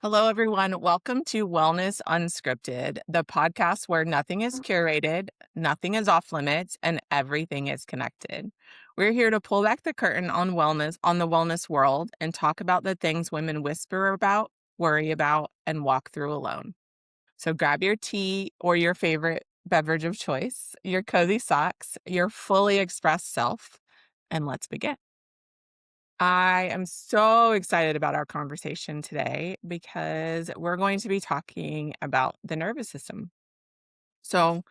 Hello, everyone. Welcome to Wellness Unscripted, the podcast where nothing is curated, nothing is off limits, and everything is connected. We're here to pull back the curtain on the wellness world, and talk about the things women whisper about, worry about, and walk through alone. So grab your tea or your favorite beverage of choice, your cozy socks, your fully expressed self, and let's begin. I am so excited about our conversation today because we're going to be talking about the nervous system. So,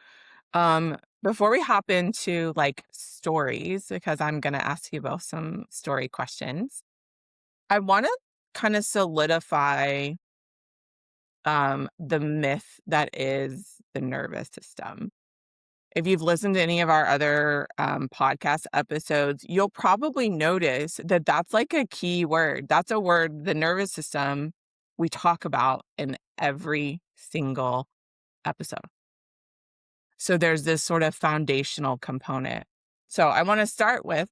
before we hop into like stories, because I'm going to ask you both some story questions, I want to kind of solidify the myth that is the nervous system. If you've listened to any of our other podcast episodes, you'll probably notice that that's like a key word. That's a word, the nervous system, we talk about in every single episode. So there's this sort of foundational component. So I want to start with,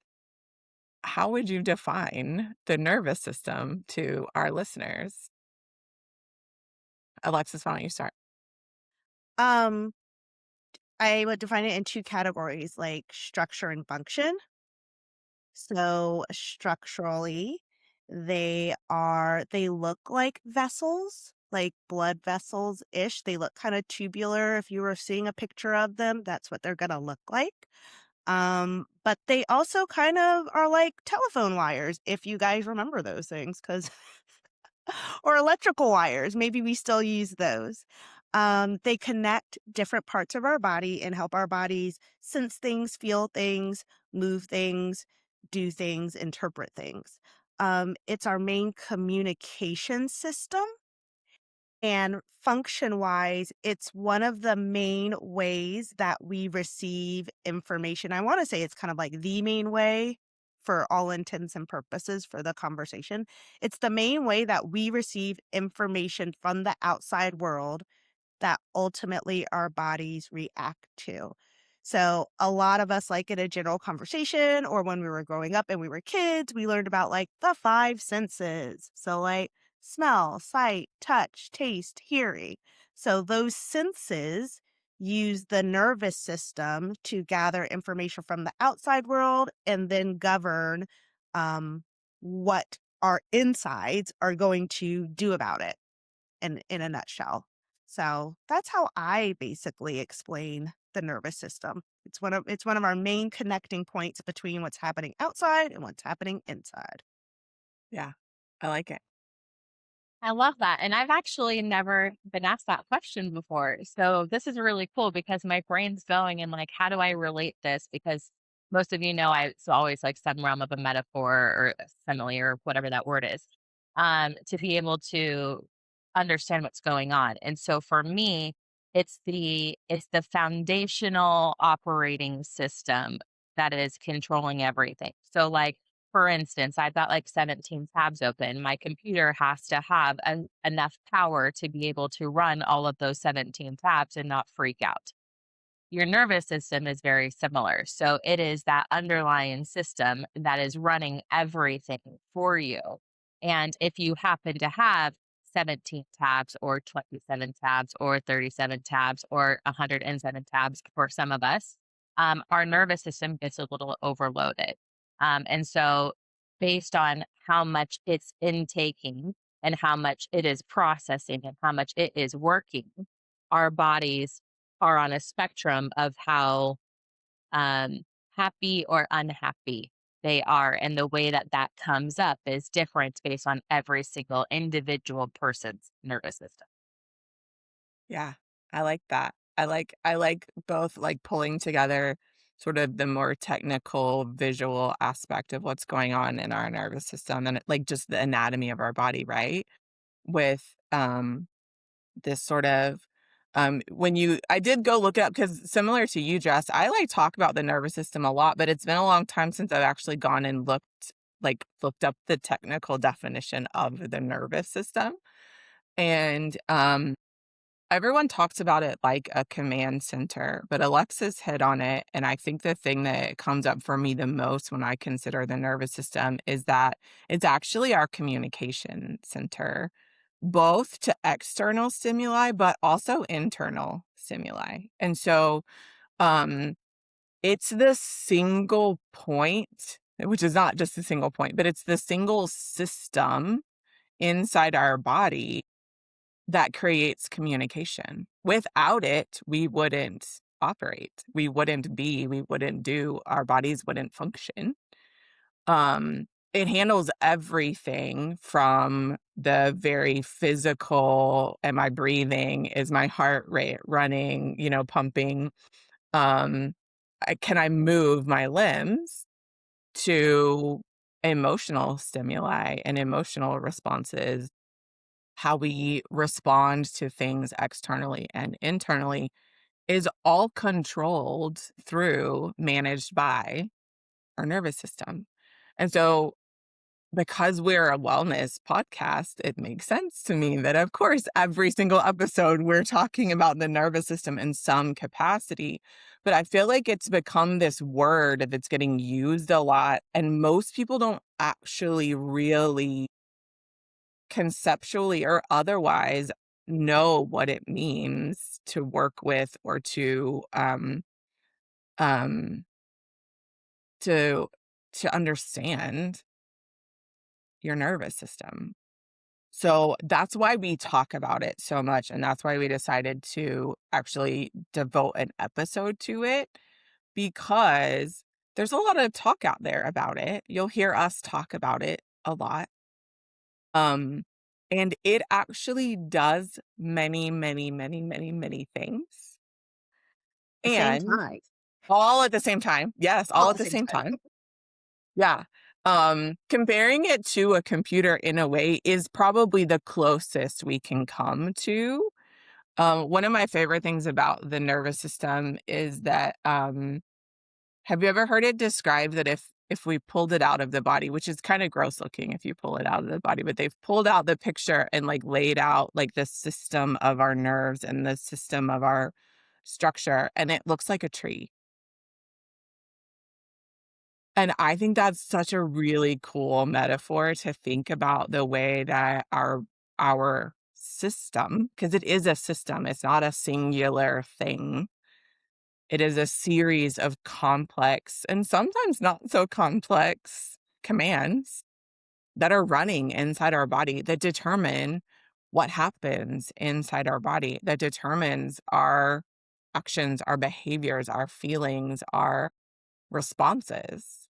how would you define the nervous system to our listeners? Alexis, why don't you start? Um, I would define it in two categories, like structure and function. So structurally, they look like vessels, like blood vessels-ish. They look kind of tubular. If you were seeing a picture of them, that's what they're gonna look like. But they also kind of are like telephone wires, if you guys remember those things, because or electrical wires. Maybe we still use those. They connect different parts of our body and help our bodies sense things, feel things, move things, do things, interpret things. It's our main communication system. And function wise, it's one of the main ways that we receive information. I want to say it's kind of like the main way for all intents and purposes for the conversation. It's the main way that we receive information from the outside world that ultimately our bodies react to. So, a lot of us, like in a general conversation or when we were growing up and we were kids, we learned about like the five senses. So, like smell, sight, touch, taste, hearing. So, those senses use the nervous system to gather information from the outside world and then govern what our insides are going to do about it in a nutshell. So that's how I basically explain the nervous system. It's one of our main connecting points between what's happening outside and what's happening inside. Yeah, I like it. I love that. And I've actually never been asked that question before. So this is really cool because my brain's going and like, how do I relate this? Because most of you know, it's always like some realm of a metaphor or a simile or whatever that word is, to be able to understand what's going on. And so for me, it's the foundational operating system that is controlling everything. So like for instance, I've got like 17 tabs open. My computer has to have enough power to be able to run all of those 17 tabs and not freak out. Your nervous system is very similar. So it is that underlying system that is running everything for you. And if you happen to have 17 tabs or 27 tabs or 37 tabs or 107 tabs for some of us, our nervous system gets a little overloaded. And so, based on how much it's intaking and how much it is processing and how much it is working, our bodies are on a spectrum of how um, happy or unhappy they are. And the way that that comes up is different based on every single individual person's nervous system. Yeah, I like that. I like both, like, pulling together sort of the more technical visual aspect of what's going on in our nervous system and, like, just the anatomy of our body, right? With, this sort of, when you I did go look it up because similar to you, Jess, I, like, talk about the nervous system a lot, but it's been a long time since I've actually gone and looked up the technical definition of the nervous system, and, everyone talks about it like a command center, but Alexis hit on it. And I think the thing that comes up for me the most when I consider the nervous system is that it's actually our communication center. both to external stimuli, but also internal stimuli. And so, um, it's the single point, which is not just a single point, but it's the single system inside our body that creates communication. Without it, we wouldn't operate. We wouldn't be, we wouldn't do, our bodies wouldn't function. It handles everything from the very physical, am I breathing? Is my heart rate running, pumping? Um, can I move my limbs? To emotional stimuli and emotional responses, how we respond to things externally and internally is all controlled through, managed by our nervous system. And so, because we're a wellness podcast, it makes sense to me that, of course, every single episode we're talking about the nervous system in some capacity. But I feel like it's become this word that's getting used a lot, and most people don't actually really conceptually or otherwise know what it means to work with or um to understand your nervous system. So that's why we talk about it so much, and that's why we decided to actually devote an episode to it, because there's a lot of talk out there about it. You'll hear us talk about it a lot. Um, and it actually does many, many, many, many, many things, The same and time. all at the same time. Yes, All all at at the the same same time. time. Yeah. Comparing it to a computer in a way is probably the closest we can come to. One of my favorite things about the nervous system is that, have you ever heard it described that if we pulled it out of the body, which is kind of gross looking if you pull it out of the body, but they've pulled out the picture and like laid out like the system of our nerves and the system of our structure, and it looks like a tree. And I think that's such a really cool metaphor to think about the way that our system, because it is a system, it's not a singular thing. It is a series of complex and sometimes not so complex commands that are running inside our body that determine what happens inside our body, that determines our actions, our behaviors, our feelings, our responses.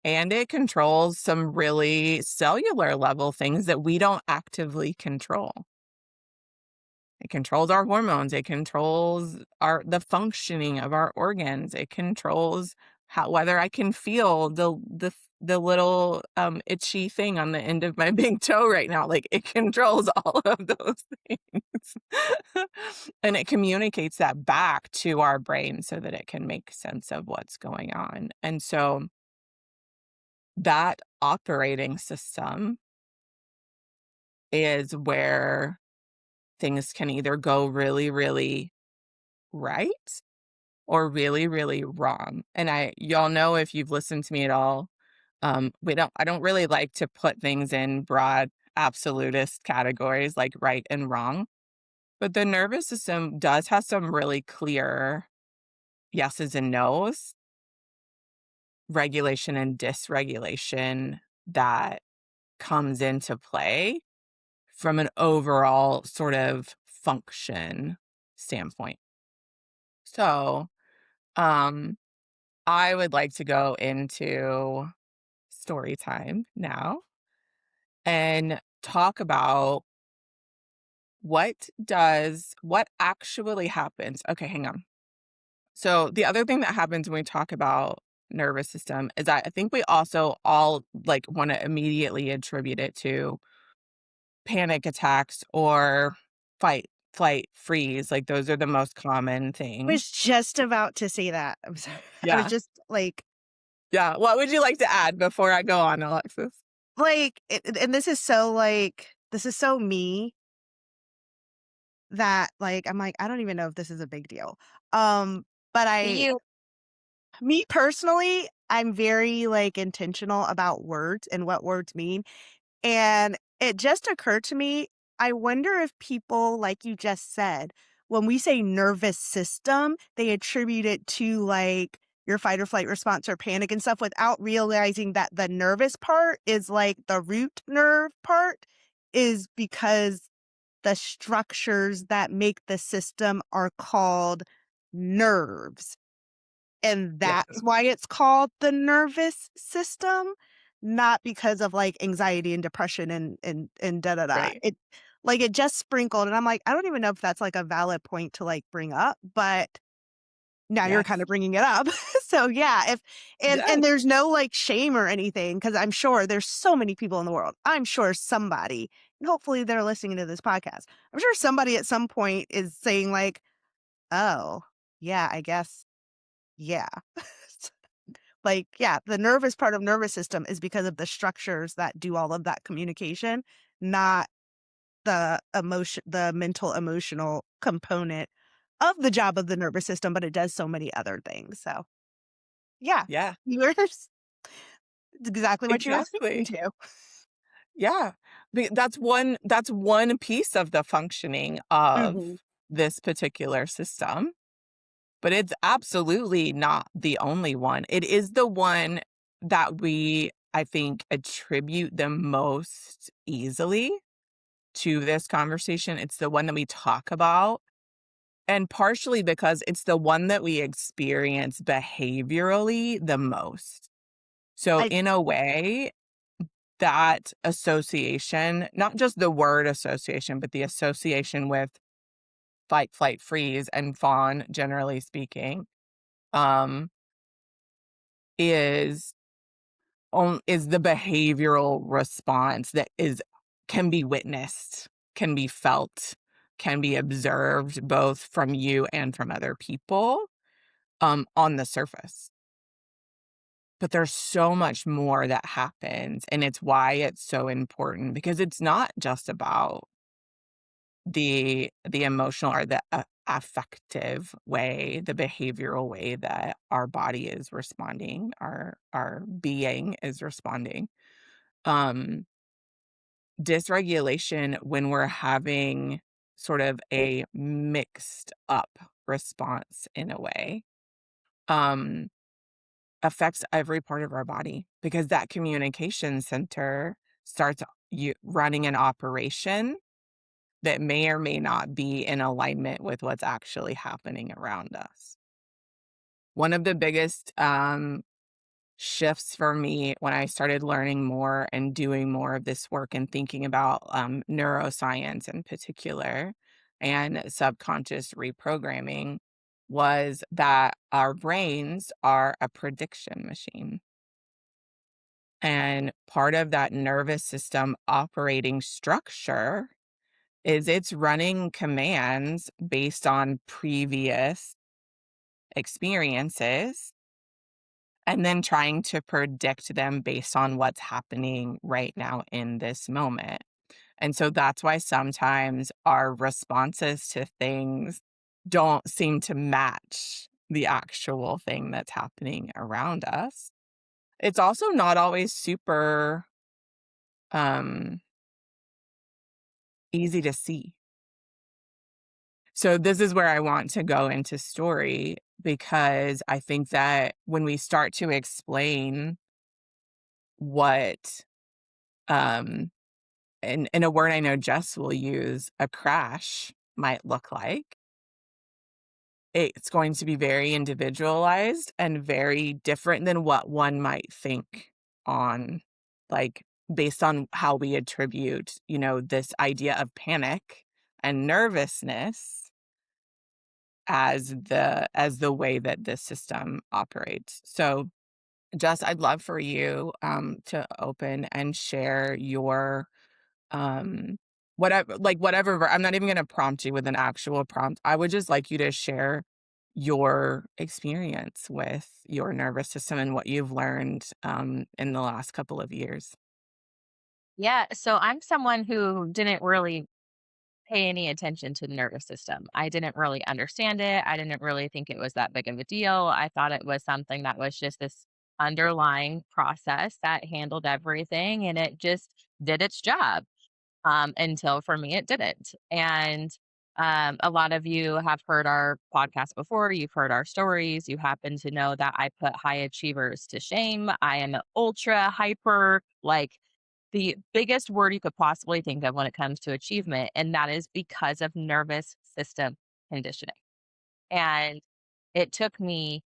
And it controls some really cellular level things that we don't actively control. It controls our hormones, it controls the functioning of our organs, it controls how whether I can feel the little, itchy thing on the end of my big toe right now, like, it controls all of those things. And it communicates that back to our brain so that it can make sense of what's going on, and so that operating system is where things can either go really, really right or really, really wrong. And y'all know if you've listened to me at all, I don't really like to put things in broad absolutist categories like right and wrong. But the nervous system does have some really clear yeses and nos, regulation and dysregulation that comes into play from an overall sort of function standpoint. So, um, I would like to go into story time now and talk about what actually happens. Okay, hang on. So, the other thing that happens when we talk about nervous system is that I think we also all like want to immediately attribute it to panic attacks or fight, flight, freeze. Like those are the most common I things. was just about to say that. I'm sorry. I was Yeah. just Yeah. What would you like to add before I go on, Alexis? and this is so me that I'm like, I don't even know if this is a big deal. But Do you me personally, I'm very intentional about words and what words mean. And it just occurred to me, I wonder if people, like you just said, when we say nervous system, they attribute it to like your fight or flight response or panic and stuff without realizing that the nervous part is like the root nerve part is because the structures that make the system are called nerves. And Yeah. that's why it's called the nervous system, not because of, like, anxiety and depression and da da da. Right. It like, it just sprinkled, and I'm like, I don't even know if that's, like, a valid point to, like, bring up, but now you're Yes. kinda bringing it up. So, yeah, if Yes. and there's no, like, shame or anything because 'cause I'm sure there's so many people in the world. I'm sure somebody and hopefully they're listening to this podcast. I'm sure somebody at some point is saying like, "Oh, yeah, I guess, yeah." Like, yeah, the nervous part of nervous system is because of the structures that do all of that communication, not the mental emotional component of the job of the nervous system, but it does so many other things. So, yeah, Yeah. yours it's exactly what you were speaking Exactly. to. Yeah. That's one piece of the functioning of Mhm. this particular system, but it's absolutely not the only one. It is the one that we, I think, attribute the most easily to this conversation. It's the one that we talk about, and partially because it's the one that we experience behaviorally the most. So I in a way, that association, not just the word association, but the association with fight, flight, freeze, and fawn, generally speaking, um, is is the behavioral response that is can be witnessed, can be felt, can be observed both from you and from other people, on the surface. But there's so much more that happens, and it's why it's so important because it's not just about the emotional or the affective way, the behavioral way that our body is responding, our being is responding. Um, Dysregulation when we're having sort of a mixed up response in a way, um, affects every part of our body because that communication center starts you running an operation that may or may not be in alignment with what's actually happening around us. One of the biggest shifts for me when I started learning more and doing more of this work and thinking about neuroscience in particular and subconscious reprogramming was that our brains are a prediction machine. And part of that nervous system operating structure is it's running commands based on previous experiences and then trying to predict them based on what's happening right now in this moment. And so that's why sometimes our responses to things don't seem to match the actual thing that's happening around us. It's also not always super um easy to see. So this is where I want to go into story because I think that when we start to explain what, um, and a word I know Jess will use, a crash might look like, it's going to be very individualized and very different than what one might think on, like, based on how we attribute, this idea of panic and nervousness as the way that this system operates. So, Jess, I'd love for you to open and share your um whatever I'm not even going to prompt you with an actual prompt. I would just like you to share your experience with your nervous system and what you've learned in the last couple of years. Yeah, so I'm someone who didn't really pay any attention to the nervous system. I didn't really understand it. I didn't really think it was that big of a deal. I thought it was something that was just this underlying process that handled everything and it just did its job. until for me it didn't. And a lot of you have heard our podcast before. You've heard our stories. You happen to know that I put high achievers to shame. I am ultra hyper, like the biggest word you could possibly think of when it comes to achievement. And that is because of nervous system conditioning. And it took me,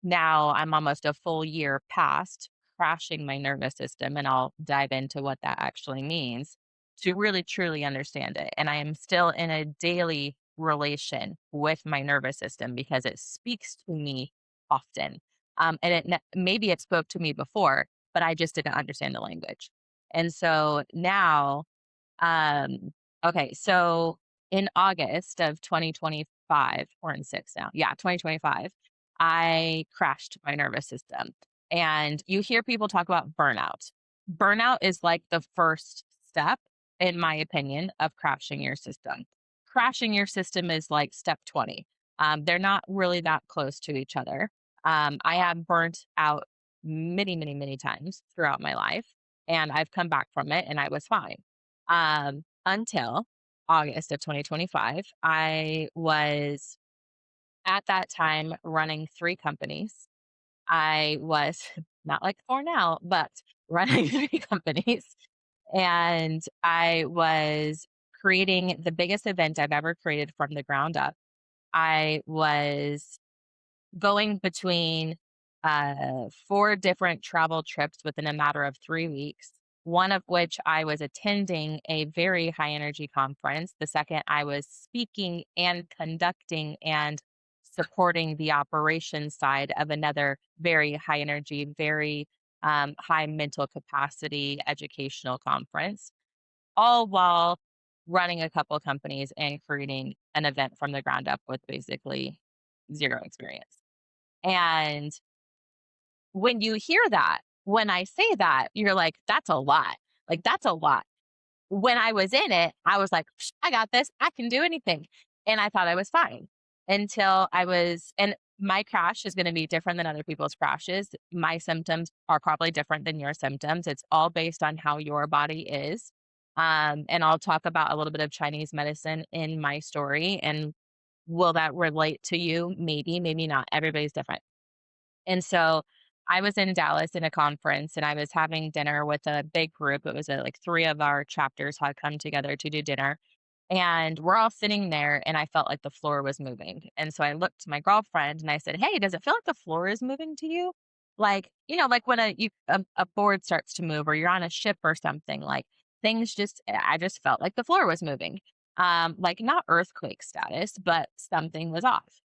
now I'm almost a full year past crashing my nervous system, and I'll dive into what that actually means to really truly understand it. And I am still in a daily relation with my nervous system because it speaks to me often. And maybe it spoke to me before, but I just didn't understand the language. And so now, um, okay, so in August of 2025, we're in six now. Yeah, 2025, I crashed my nervous system. And you hear people talk about burnout. Burnout is like the first step, in my opinion, of crashing your system. Crashing your system is like step 20. They're not really that close to each other. I have burnt out many, many, many times throughout my life, and I've come back from it and I was fine. Until August of 2025, I was at that time running 3 companies. I was not like 4 now, but running 3 companies, and I was creating the biggest event I've ever created from the ground up. I was going between 4 different travel trips within a matter of 3 weeks, one of which I was attending a very high energy conference. The second, I was speaking and conducting and supporting the operations side of another very high energy, very high mental capacity educational conference, all while running a couple companies and creating an event from the ground up with basically zero experience. And when you hear that, when I say that, you're like, that's a lot. Like, that's a lot. When I was in it, I was like, "Psh, I got this. I can do anything." And I thought I was fine until and my crash is going to be different than other people's crashes. My symptoms are probably different than your symptoms. It's all based on how your body is. And I'll talk about a little bit of Chinese medicine in my story. And will that relate to you? Maybe, maybe not. Everybody's different. And so I was in Dallas in a conference and I was having dinner with a big group. It was like 3 of our chapters had come together to do dinner. And we're all sitting there and I felt like the floor was moving. And so I looked to my girlfriend and I said, "Hey, does it feel like the floor is moving to you?" Like, like when a board starts to move or you're on a ship or something, like I just felt like the floor was moving. Like not earthquake status, but something was off.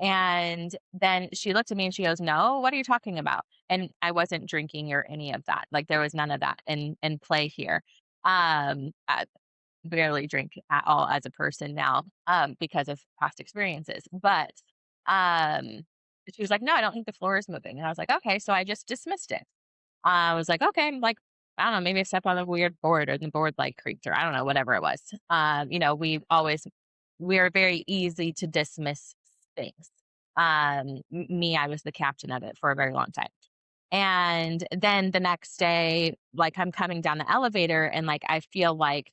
And then she looked at me and she goes, "No, what are you talking about?" And I wasn't drinking or any of that. Like there was none of that in play here. I barely drink at all as a person now, because of past experiences. But um, she was like, "No, I don't think the floor is moving." And I was like, "Okay." So I just dismissed it. I was like, "Okay," like, I don't know, maybe I stepped on a weird board or the board like creaked or I don't know, whatever it was. We are very easy to dismiss things. Me, I was the captain of it for a very long time. And then the next day, like I'm coming down the elevator and like I feel like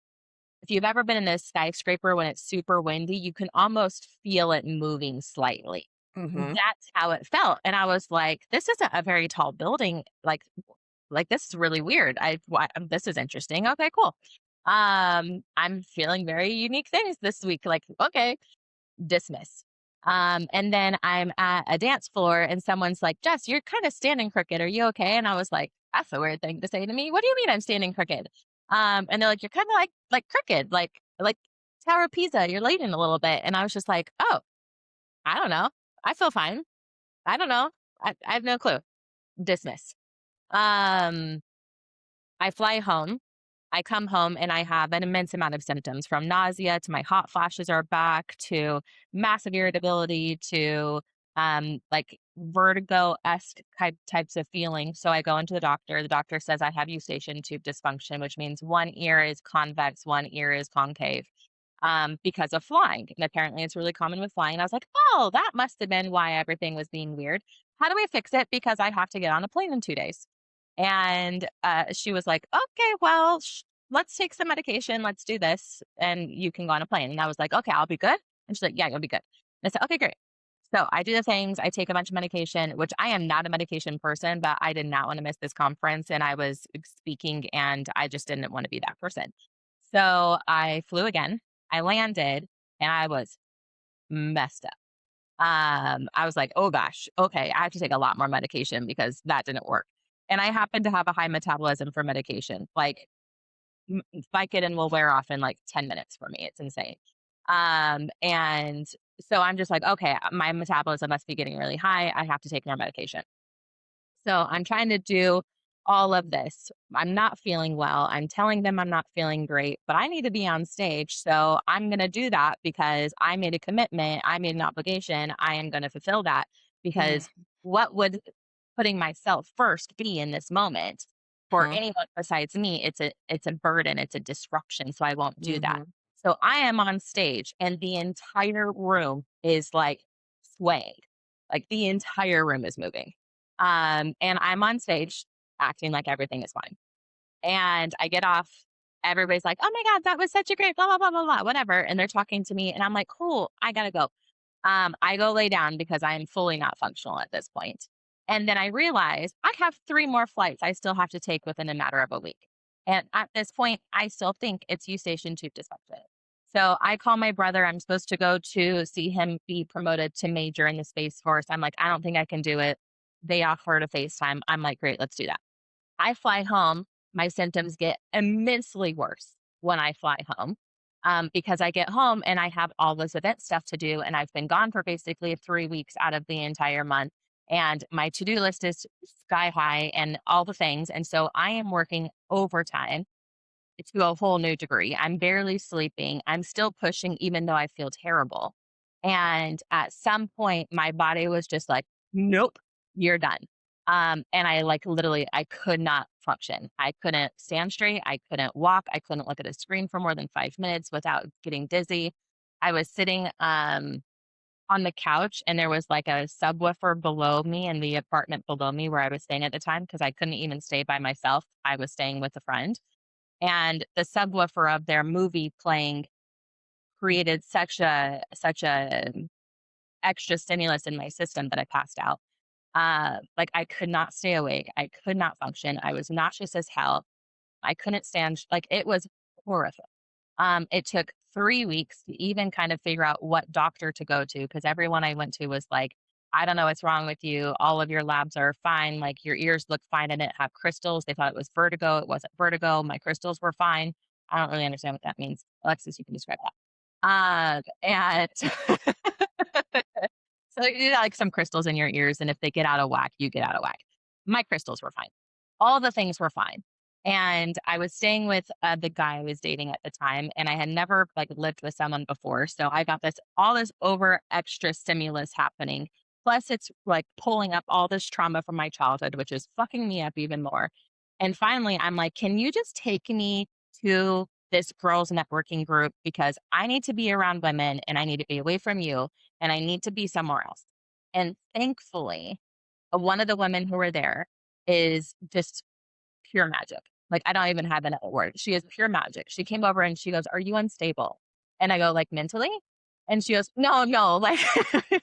if you've ever been in a skyscraper when it's super windy, you can almost feel it moving slightly. Mhm. That's how it felt. And I was like, this isn't a very tall building. Like this is really weird. This is interesting. Okay, cool. I'm feeling very unique things this week. Like, okay, dismiss. And then I'm at a dance floor and someone's like, "Jess, you're kind of standing crooked. Are you okay?" And I was like, "That's a weird thing to say to me. What do you mean I'm standing crooked?" And they're like, "You're kind of like crooked, like Tower of Pisa. You're leaning a little bit." And I was just like, "Oh, I don't know. I feel fine. I don't know. I have no clue." Dismiss. Um, I fly home. I come home and I have an immense amount of symptoms from nausea to my hot flashes are back to massive irritability to like vertigo esque types of feelings. So I go into the doctor. The doctor says I have eustachian tube dysfunction, which means one ear is convex, one ear is concave, because of flying. And apparently it's really common with flying. And I was like, oh, that must have been why everything was being weird. How do I fix it? Because I have to get on a plane in 2 days. And she was like, "Okay, well, let's take some medication. Let's do this. And you can go on a plane. And I was like, okay, I'll be good. And she's like, yeah, you'll be good. And I said, okay, great. So I do the things. I take a bunch of medication, which I am not a medication person, but I did not want to miss this conference. And I was speaking and I just didn't want to be that person. So I flew again. I landed and I was messed up. I was like, "Oh gosh, okay, I have to take a lot more medication because that didn't work." And I happen to have a high metabolism for medication. Like, Vicodin will wear off in like 10 minutes for me. It's insane. And so I'm just like, okay, my metabolism must be getting really high. I have to take more medication. So I'm trying to do all of this. I'm not feeling well. I'm telling them I'm not feeling great, but I need to be on stage. So I'm going to do that because I made a commitment. I made an obligation. I am going to fulfill that because what would putting myself first be in this moment for Mhm. anyone besides me? It's a burden. It's a disruption. So I won't do that. Mhm. So I am on stage and the entire room is like swaying. Like the entire room is moving and I'm on stage acting like everything is fine. And I get off. Everybody's like, oh my God, that was such a great blah, blah, blah, blah, blah, whatever. And they're talking to me. And I'm like, cool, I got to go. I go lay down because I am fully not functional at this point. And then I realize I have 3 more flights I still have to take within a matter of a week. And at this point, I still think it's Eustachian tube dysfunction. So I call my brother. I'm supposed to go to see him be promoted to major in the Space Force. I'm like, I don't think I can do it. They offer to FaceTime. I'm like, great, let's do that. I fly home. My symptoms get immensely worse when I fly home because I get home and I have all this event stuff to do. And I've been gone for basically 3 weeks out of the entire month. And my to do list is sky high and all the things. And so I am working overtime to a whole new degree. I'm barely sleeping. I'm still pushing, even though I feel terrible. And at some point, my body was just like, nope, you're done. And I like literally, I could not function. I couldn't stand straight. I couldn't walk. I couldn't look at a screen for more than 5 minutes without getting dizzy. I was sitting on the couch and there was like a subwoofer below me in the apartment below me where I was staying at the time because I couldn't even stay by myself. I was staying with a friend and the subwoofer of their movie playing created such a extra stimulus in my system that I passed out. Like I could not stay awake. I could not function. I was nauseous as hell. I couldn't stand. Like it was horrific. It took 3 weeks to even kind of figure out what doctor to go to because everyone I went to was like, I don't know what's wrong with you. All of your labs are fine. Like your ears look fine. I didn't have crystals. They thought it was vertigo. It wasn't vertigo. My crystals were fine. I don't really understand what that means. Alexis, you can describe that. And so you got like some crystals in your ears, and if they get out of whack, you get out of whack. My crystals were fine. All the things were fine. And I was staying with the guy I was dating at the time, and I had never like lived with someone before. So I got this all this over extra stimulus happening. Plus, it's like pulling up all this trauma from my childhood, which is fucking me up even more. And finally, I'm like, can you just take me to this girls' networking group because I need to be around women and I need to be away from you and I need to be somewhere else. And thankfully, one of the women who were there is just pure magic. Like I don't even have another word. She is pure magic. She came over and she goes, "Are you unstable?" And I go, "Like mentally?" And she goes, "No, no, like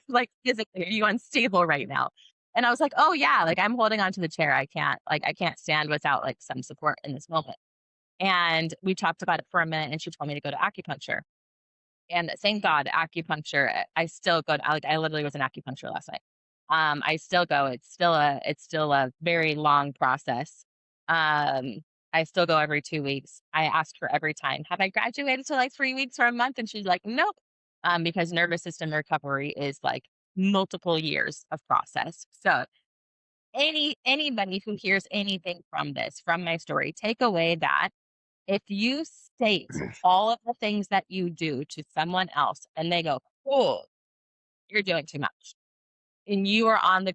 like physically, are you unstable right now?" And I was like, "Oh yeah, like I'm holding onto the chair. I can't stand without like some support in this moment." And we talked about it for a minute and she told me to go to acupuncture. And thank God, acupuncture, I still go to, I literally was in acupuncture last night. I still go. It's still a very long process. Um, I still go every 2 weeks. I ask her every time, have I graduated to like 3 weeks or a month? And she's like, nope. Because nervous system recovery is like multiple years of process. So anybody who hears anything from this, from my story, take away that if you state all of the things that you do to someone else and they go, "Cool, you're doing too much." And you are on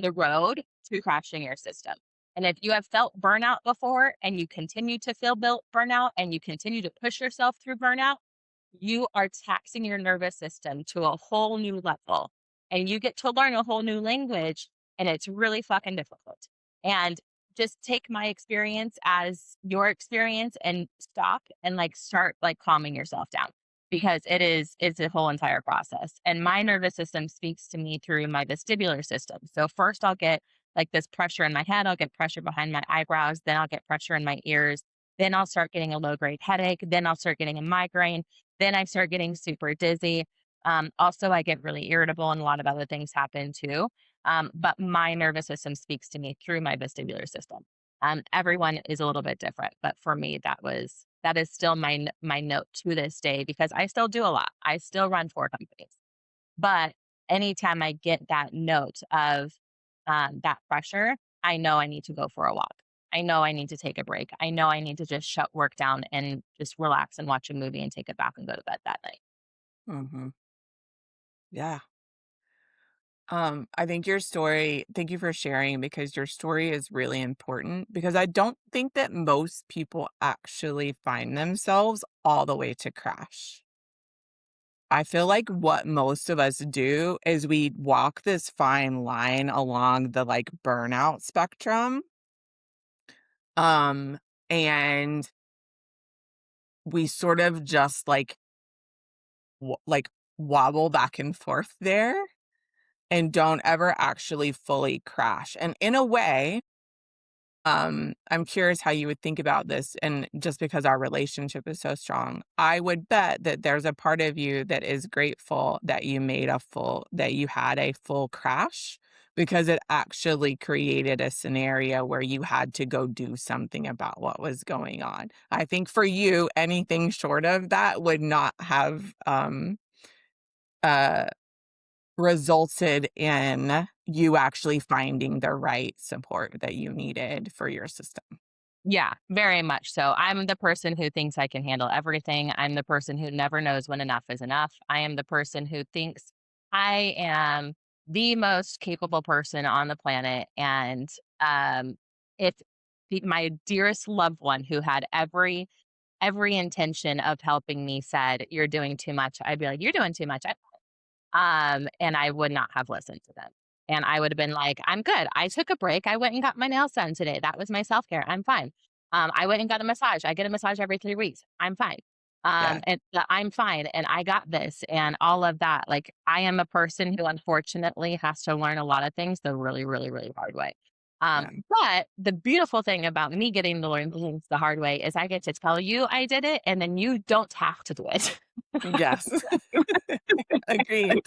the road to crashing your system. And if you have felt burnout before and you continue to feel built burnout and you continue to push yourself through burnout, you are taxing your nervous system to a whole new level. And you get to learn a whole new language and it's really fucking difficult. And just take my experience as your experience and stop and like start like calming yourself down because it's a whole entire process. And my nervous system speaks to me through my vestibular system. So first I'll get like this pressure in my head, I'll get pressure behind my eyebrows, then I'll get pressure in my ears, then I'll start getting a low grade headache, then I'll start getting a migraine, then I start getting super dizzy. Also, I get really irritable and a lot of other things happen too. But my nervous system speaks to me through my vestibular system. Everyone is a little bit different, but for me, that is still my note to this day because I still do a lot. I still run 4 companies, but anytime I get that note of that pressure, I know I need to go for a walk. I know I need to take a break. I know I need to just shut work down and just relax and watch a movie and take it back and go to bed that night. Mhm. Yeah. I think thank you for sharing because your story is really important because I don't think that most people actually find themselves all the way to crash. I feel like what most of us do is we walk this fine line along the like burnout spectrum. Um, and we sort of just like wobble back and forth there and don't ever actually fully crash. And in a way, I'm curious how you would think about this. And just because our relationship is so strong, I would bet that there's a part of you that is grateful that that you had a full crash because it actually created a scenario where you had to go do something about what was going on. I think for you, anything short of that would not have uh resulted in you actually finding the right support that you needed for your system. Yeah, very much so. I'm the person who thinks I can handle everything. I'm the person who never knows when enough is enough. I am the person who thinks I am the most capable person on the planet. And um, if my dearest loved one who had every intention of helping me said, "You're doing too much," I'd be like, "You're doing too much." And I would not have listened to them. And I would have been like, "I'm good. I took a break. I went and got my nails done today. That was my self-care. I'm fine. I went and got a massage. I get a massage every 3 weeks. I'm fine. Yeah, And I'm fine and I got this and all of that. Like I am a person who unfortunately has to learn a lot of things the really, really, really hard way. yeah. But the beautiful thing about me getting to learn things the hard way is I get to tell you I did it and then you don't have to do it. Yes. Agreed.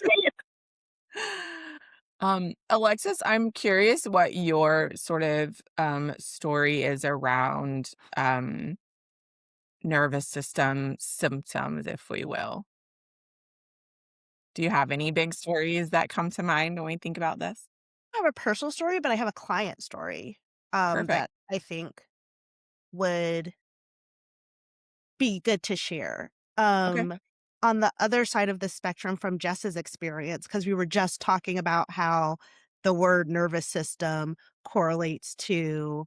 Alexis, I'm curious what your sort of story is around nervous system symptoms, if we will. Do you have any big stories that come to mind when we think about this? I have a personal story, but I have a client story, Perfect. that I think would be good to share. Okay. On the other side of the spectrum from Jess's experience, because we were just talking about how the word nervous system correlates to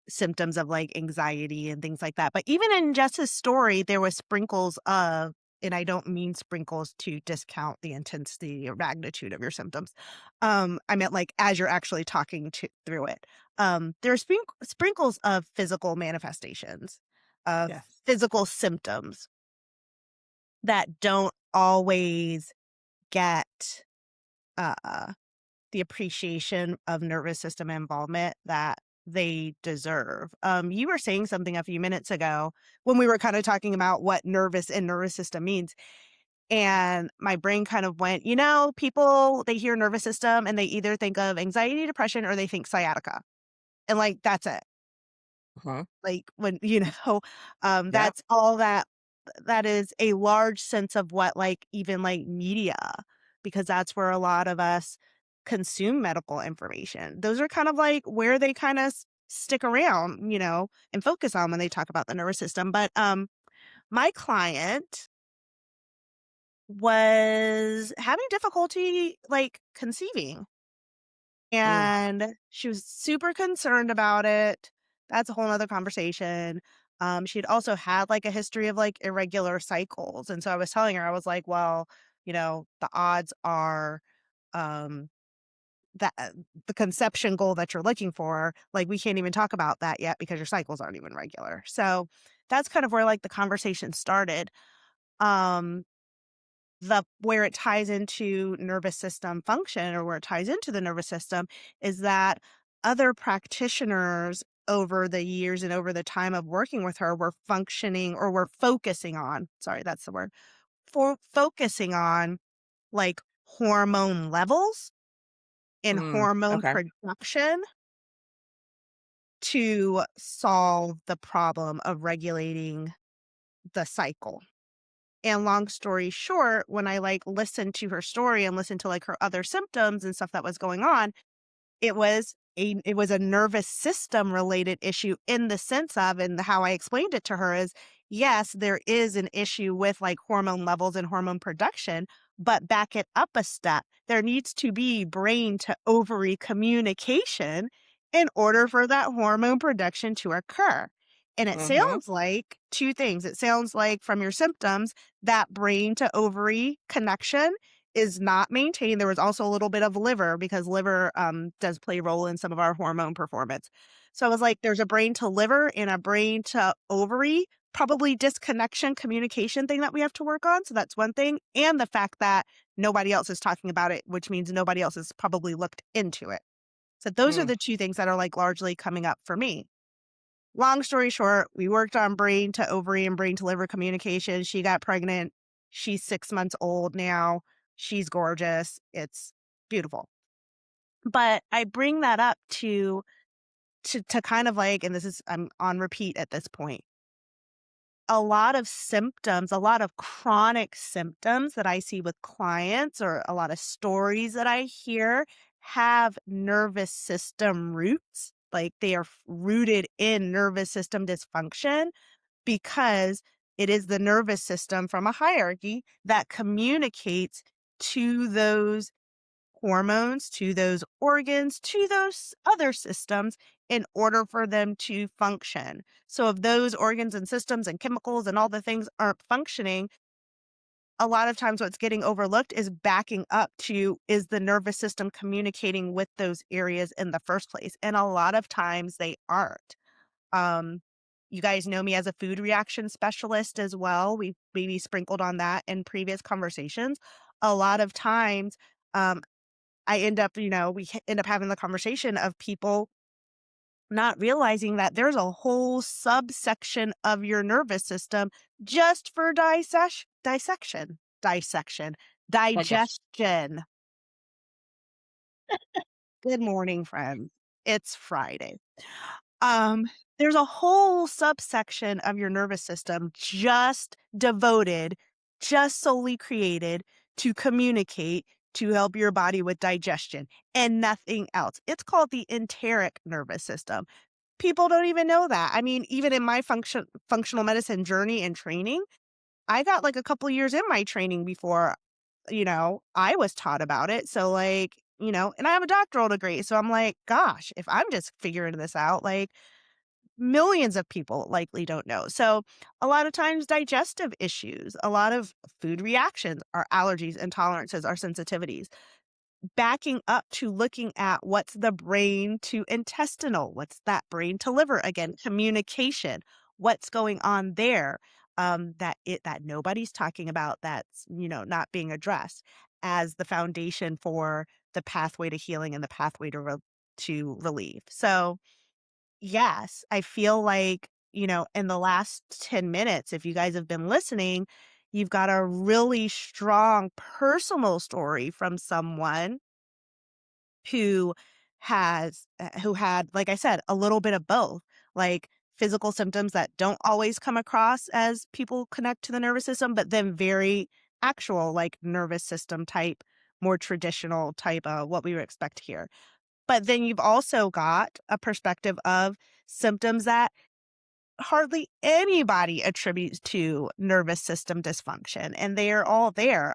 symptoms of like anxiety and things like that. But even in Jess's story, there was sprinkles of, and I don't mean sprinkles to discount the intensity or magnitude of your symptoms. I meant like as you're actually talking through it. There are sprinkles of physical manifestations, of Yes. physical symptoms that don't always get uh, the appreciation of nervous system involvement that they deserve. You were saying something a few minutes ago when we were kind of talking about what nervous and nervous system means. And my brain kind of went, people, they hear nervous system and they either think of anxiety, depression, or they think sciatica. And like, that's it. Uh-huh. Like when, Yeah. that's all that is a large sense of what like even like media, because that's where a lot of us consume medical information. Those are kind of like where they kind of stick around, and focus on when they talk about the nervous system. But my client was having difficulty like conceiving, Mm. and she was super concerned about it. That's a whole nother conversation. She'd also had like a history of like irregular cycles. And so I was telling her, I was like, well, the odds are, um, that the conception goal that you're looking for, like, we can't even talk about that yet because your cycles aren't even regular. So that's kind of where, like, the conversation started. Um, the where it ties into nervous system function, or where it ties into the nervous system, is that other practitioners over the years and over the time of working with her were functioning, or were focusing on, sorry, that's the word, for focusing on, like, hormone levels and hormone Okay. production to solve the problem of regulating the cycle. And long story short, when I, like, listened to her story and listened to, like, her other symptoms and stuff that was going on, it was a nervous system related issue, in the sense of, and how I explained it to her is, yes, there is an issue with, like, hormone levels and hormone production, but back it up a step. There needs to be brain to ovary communication in order for that hormone production to occur. And it Mhm. sounds like two things. It sounds like, from your symptoms, that brain to ovary connection is not maintained. There was also a little bit of liver, because liver does play a role in some of our hormone performance. So I was like, there's a brain to liver and a brain to ovary, probably disconnection communication thing that we have to work on. So that's one thing. And the fact that nobody else is talking about it, which means nobody else has probably looked into it. So those are Mm. the two things that are, like, largely coming up for me. Long story short, we worked on brain to ovary and brain to liver communication. She got pregnant. She's 6 months old now. She's gorgeous. It's beautiful. But I bring that up to kind of, like, and this is, I'm on repeat at this point. A lot of symptoms, a lot of chronic symptoms that I see with clients, or a lot of stories that I hear, have nervous system roots. Like, they are rooted in nervous system dysfunction, because it is the nervous system, from a hierarchy, that communicates to those hormones, to those organs, to those other systems, in order for them to function. So if those organs and systems and chemicals and all the things aren't functioning, a lot of times what's getting overlooked is backing up to, is the nervous system communicating with those areas in the first place? And a lot of times they aren't. Um, you guys know me as a food reaction specialist as well. We've maybe sprinkled on that in previous conversations. A lot of times, I end up, end up having the conversation of people not realizing that there's a whole subsection of your nervous system just for Digestion. digestion. Good morning, friends. It's Friday. Um, there's a whole subsection of your nervous system just devoted, just solely created to communicate, to help your body with digestion, and nothing else. It's called the enteric nervous system. People don't even know that. I mean, even in my functional medicine journey and training, I got, like, a couple years in my training before, I was taught about it. So, like, and I have a doctoral degree. So I'm like, gosh, if I'm just figuring this out, like, millions of people likely don't know. So, a lot of times, digestive issues, a lot of food reactions, our allergies, intolerances, our sensitivities, backing up to looking at what's the brain to intestinal, what's that brain to liver, again, communication, what's going on there, that nobody's talking about, that's, not being addressed as the foundation for the pathway to healing and the pathway to relief. So, yes, I feel like, in the last 10 minutes, if you guys have been listening, you've got a really strong personal story from someone who who had, like I said, a little bit of both, like physical symptoms that don't always come across as people connect to the nervous system, but then very actual, like, nervous system type, more traditional type of what we would expect here. But then you've also got a perspective of symptoms that hardly anybody attributes to nervous system dysfunction, and they are all there.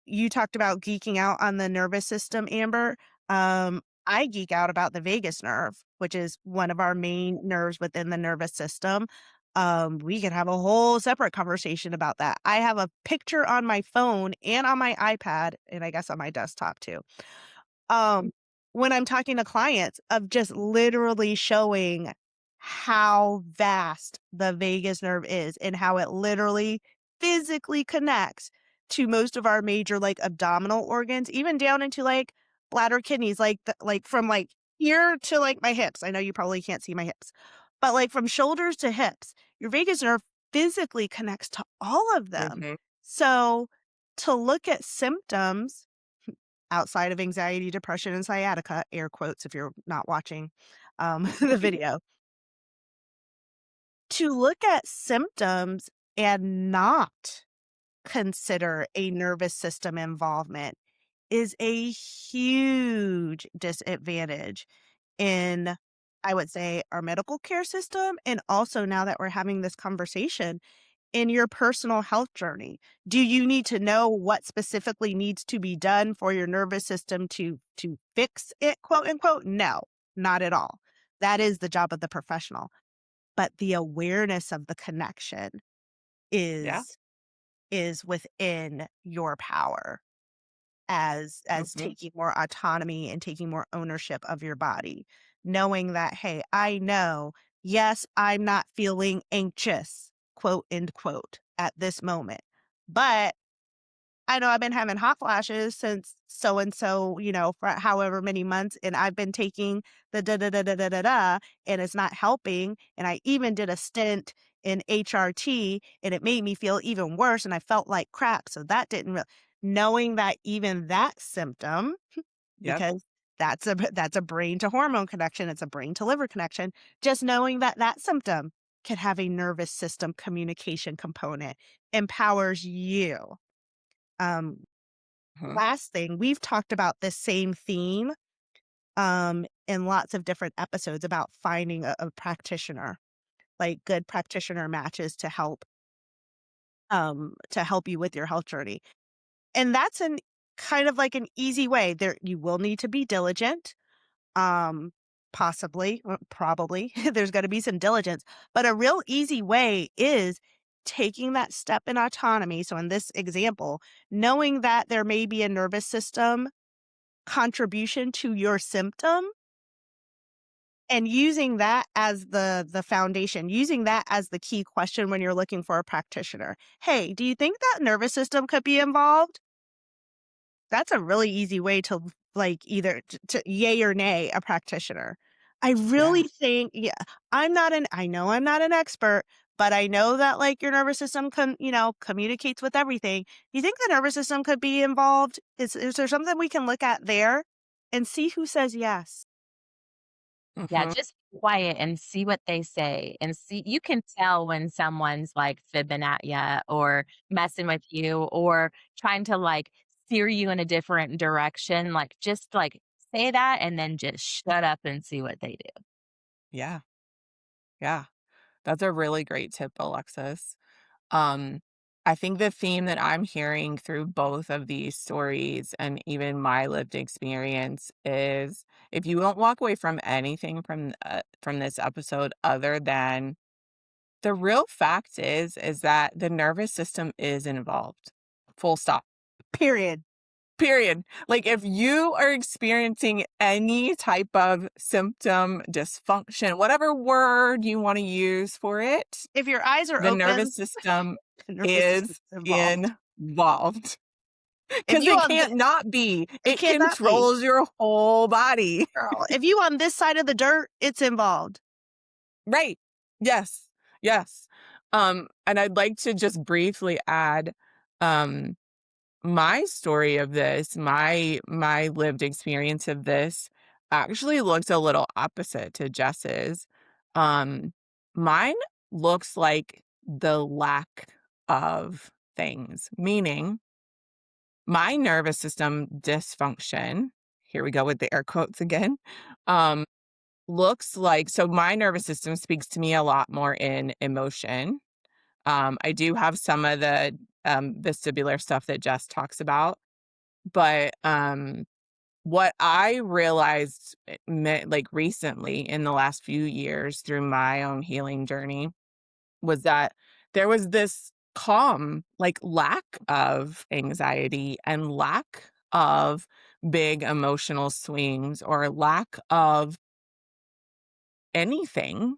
You talked about geeking out on the nervous system, Amber. I geek out about the vagus nerve, which is one of our main nerves within the nervous system. We could have a whole separate conversation about that. I have a picture on my phone and on my iPad, and I guess on my desktop too, um, when I'm talking to clients of just literally showing how vast the vagus nerve is and how it literally physically connects to most of our major like abdominal organs, even down into like bladder, kidneys, like like from like here to like my hips. I know you probably can't see my hips, but like from shoulders to hips, your vagus nerve physically connects to all of them. Mhm. So to look at symptoms outside of anxiety, depression, and sciatica, air quotes if you're not watching the video, to look at symptoms and not consider a nervous system involvement is a huge disadvantage in, I would say, our medical care system. And also, now that we're having this conversation, in your personal health journey, do you need to know what specifically needs to be done for your nervous system to fix it, quote unquote? No, not at all. That is the job of the professional. But the awareness of the connection Yeah. is within your power as Mhm. taking more autonomy and taking more ownership of your body. Knowing that, hey, I know, yes, I'm not feeling anxious, quote end quote, at this moment. But I know I've been having hot flashes since so and so, for however many months, and I've been taking the da da da da da da da, and it's not helping. And I even did a stint in HRT, and it made me feel even worse, and I felt like crap. So that didn't really knowing that even that symptom, Yep. because that's a brain to hormone connection, it's a brain to liver connection. Just knowing that that symptom can have a nervous system communication component empowers you. Um, Mhm. Last thing, we've talked about this same theme in lots of different episodes about finding a practitioner, like good practitioner matches to help you with your health journey. And that's an kind of like an easy way. There you will need to be diligent. Possibly, probably there's going to be some diligence, but a real easy way is taking that step in autonomy. So in this example, knowing that there may be a nervous system contribution to your symptom and using that as the foundation, using that as the key question when you're looking for a practitioner. Hey, do you think that nervous system could be involved? That's a really easy way to like either to yay or nay a practitioner. I Yeah. really think, yeah, I know I'm not an expert, but I know that like your nervous system communicates with everything. Do you think the nervous system could be involved? Is there something we can look at there and see who says yes? Yeah, Mhm. just be quiet and see what they say and see you can tell when someone's like fibbing at you or messing with you or trying to like steer you in a different direction. Like just like say that and then just shut up and see what they do. Yeah. Yeah. That's a really great tip, Alexis. Um, I think the theme that I'm hearing through both of these stories and even my lived experience is if you don't walk away from anything from this episode other than the real fact is that the nervous system is involved. Full stop. Period. Period. Like if you are experiencing any type of symptom, dysfunction, whatever word you want to use for it, If your eyes are the open, nervous system the nervous system is is involved. involved If because you it on the can't not be. It It cannot be, controls your whole body. girl. If you on this side of the dirt, it's involved. Right. Yes. Yes. And I'd like to just briefly add, um, my story of this, my lived experience of this actually looks a little opposite to Jess's. Um, Mine looks like the lack of things, meaning my nervous system dysfunction, here we go with the air quotes again, um, looks like so my nervous system speaks to me a lot more in emotion. I do have some of the vestibular stuff that Jess talks about, but what I realized like recently in the last few years through my own healing journey was that there was this calm, like lack of anxiety and lack of big emotional swings or lack of anything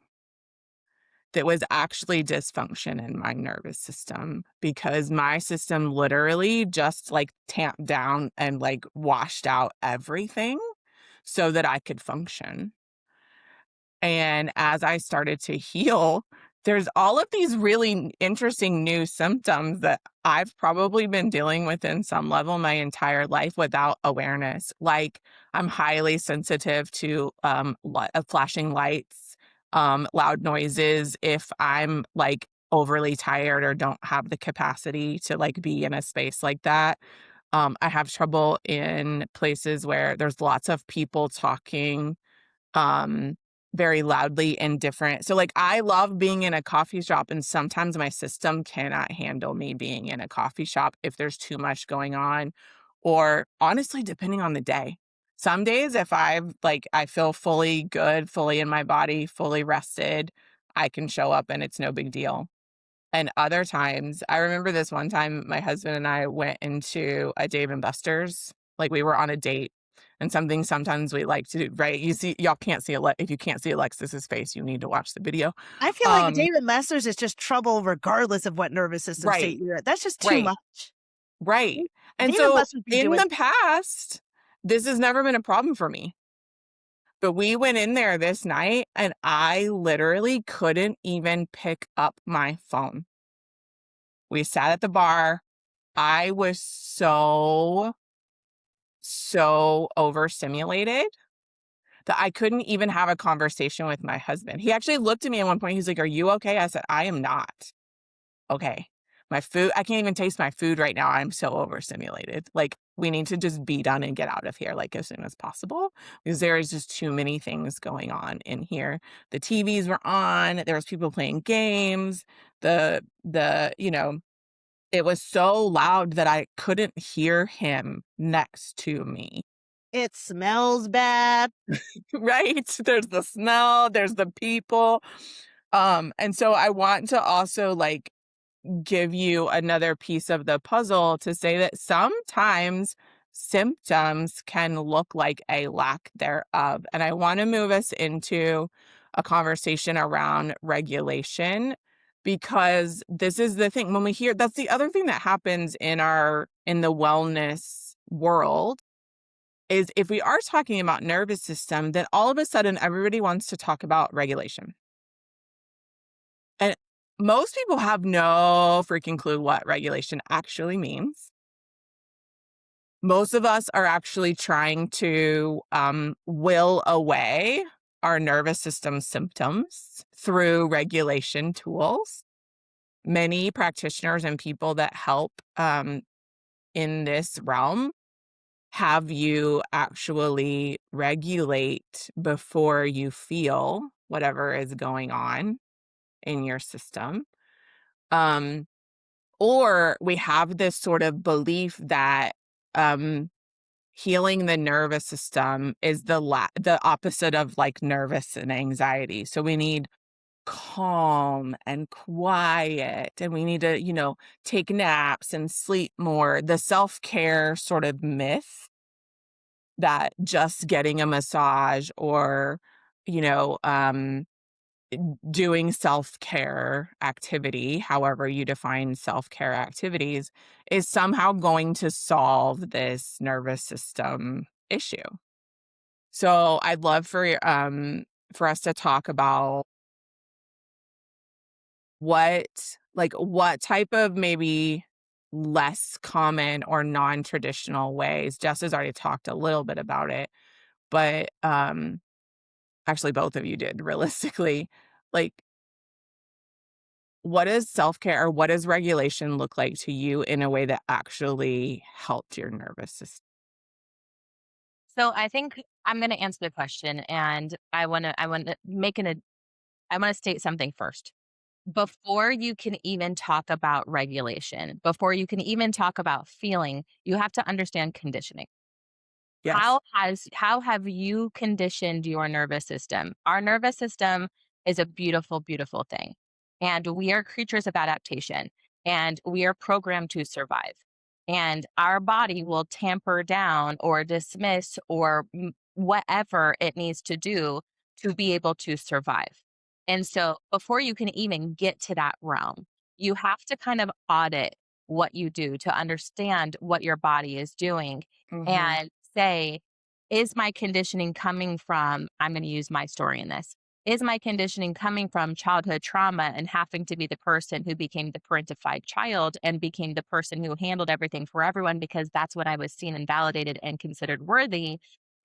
that was actually dysfunction in my nervous system because my system literally just like tamped down and like washed out everything so that I could function. And as I started to heal, there's all of these really interesting new symptoms that I've probably been dealing with in some level my entire life without awareness. Like I'm highly sensitive to flashing lights, loud noises. If I'm like overly tired or don't have the capacity to like be in a space like that, I have trouble in places where there's lots of people talking um, very loudly and different. So, like, I love being in a coffee shop, and sometimes my system cannot handle me being in a coffee shop if there's too much going on, or honestly, depending on the day. Some days, if I feel fully good, fully in my body, fully rested, I can show up and it's no big deal. And other times, I remember this one time my husband and I went into a Dave& and Buster's, like, we were on a date, and something sometimes we like to do, right? You see y'all can't see if you can't see Alexis's face, you need to watch the video. I feel like Um, David Masters is just trouble regardless of what nervous system state right, you're in. That's just too right, much. right. And David so, Masters be in doing the past, this has never been a problem for me, but we went in there this night, and I literally couldn't even pick up my phone. We sat at the bar. I was so overstimulated that I couldn't even have a conversation with my husband. He actually looked at me at one point, he's like, "Are you okay?" I said, "I am not okay. My food I can't even taste my food right now, I'm so overstimulated. Like, we need to just be done and get out of here, like, as soon as possible, because there is just too many things going on in here." The TVs were on, there was people playing games, it was so loud that I couldn't hear him next to me. it smells bad. Right? There's the smell, there's the people. And so I want to also like give you another piece of the puzzle to say that sometimes symptoms can look like a lack thereof. And I want to move us into a conversation around regulation because this is the thing when we hear that's the other thing that happens in the wellness world is if we are talking about nervous system, then all of a sudden everybody wants to talk about regulation. And most people have no freaking clue what regulation actually means. Most of us are actually trying to will away our nervous system symptoms through regulation tools. Many practitioners and people that help in this realm have you actually regulate before you feel whatever is going on in your system. Um, or we have this sort of belief that um, healing the nervous system is the opposite of like nervous and anxiety. So we need calm and quiet, and we need to, take naps and sleep more. The self-care sort of myth that just getting a massage or, you know, um, doing self-care activity, however you define self-care activities, is somehow going to solve this nervous system issue. So I'd love for us to talk about what type of maybe less common or non-traditional ways. Jess has already talked a little bit about it, but actually both of you did realistically. Like, what does self-care or what does regulation look like to you in a way that actually helped your nervous system? So I think I'm going to answer the question, and I want to state something first. Before you can even talk about regulation, before you can even talk about feeling, you have to understand conditioning. Yes. How have you conditioned your nervous system? Our nervous system is a beautiful, beautiful thing. And we are creatures of adaptation, and we are programmed to survive. and our body will tamper down or dismiss or whatever it needs to do to be able to survive. And so before you can even get to that realm, you have to kind of audit what you do to understand what your body is doing Mhm. and say, is my conditioning coming from, I'm going to use my story in this. Is my conditioning coming from childhood trauma and having to be the person who became the parentified child and became the person who handled everything for everyone because that's what I was seen and validated and considered worthy?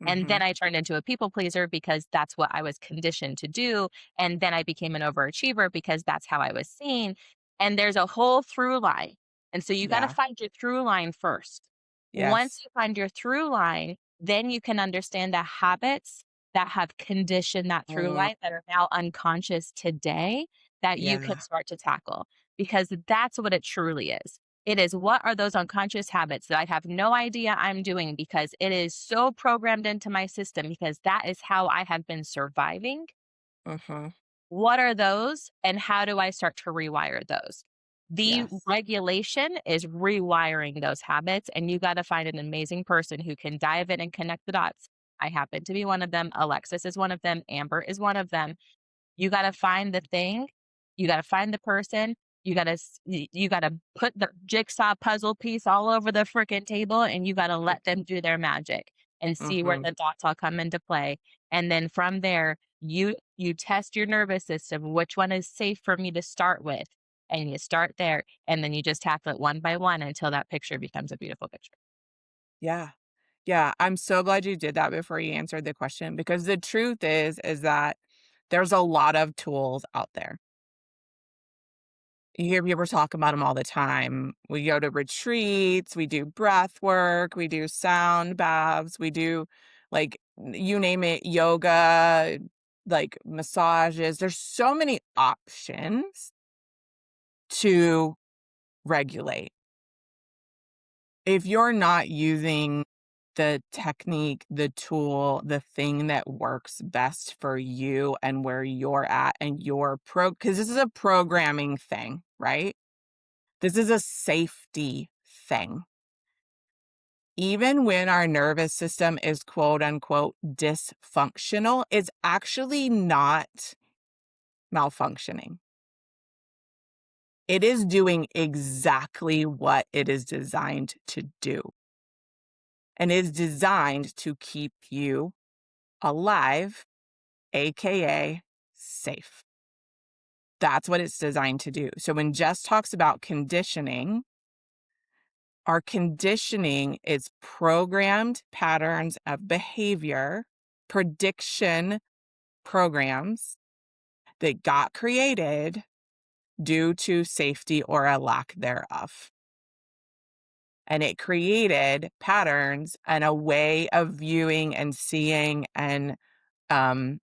And then Mhm. I turned into a people pleaser because that's what I was conditioned to do. And then I became an overachiever because that's how I was seen. And there's a whole through line. And so you got to Yeah. find your through line first. Once Yes. you find your through line, then you can understand the habits that have conditioned that through Mm, line that are now unconscious today that you can yeah. start to tackle because that's what it truly is. It is what are those unconscious habits that I have no idea I'm doing because it is so programmed into my system because that is how I have been surviving. Mhm. What are those and how do I start to rewire those? The Yes. regulation is rewiring those habits, and you got to find an amazing person who can dive in and connect the dots. I happen to be one of them. Alexis is one of them. Amber is one of them. You gotta find the thing, you gotta find the person, you gotta put the jigsaw puzzle piece all over the fricking table, and you gotta let them do their magic and see where Mhm. the dots all come into play, and then from there, you test your nervous system, which one is safe for me to start with, and you start there, and then you just tackle it one by one until that picture becomes a beautiful picture. Yeah. Yeah, I'm so glad you did that before you answered the question because the truth is that there's a lot of tools out there. You hear people talk about them all the time. We go to retreats, we do breath work, we do sound baths, we do like you name it, yoga, like massages. There's so many options to regulate. If you're not using the technique, the tool, the thing that works best for you and where you're at and your because this is a programming thing, right? This is a safety thing. Even when our nervous system is quote unquote dysfunctional, it's actually not malfunctioning. It is doing exactly what it is designed to do. And is designed to keep you alive, AKA safe. That's what it's designed to do. So when Jess talks about conditioning, our conditioning is programmed patterns of behavior, prediction programs that got created due to safety or a lack thereof. And it created patterns and a way of viewing and seeing and um,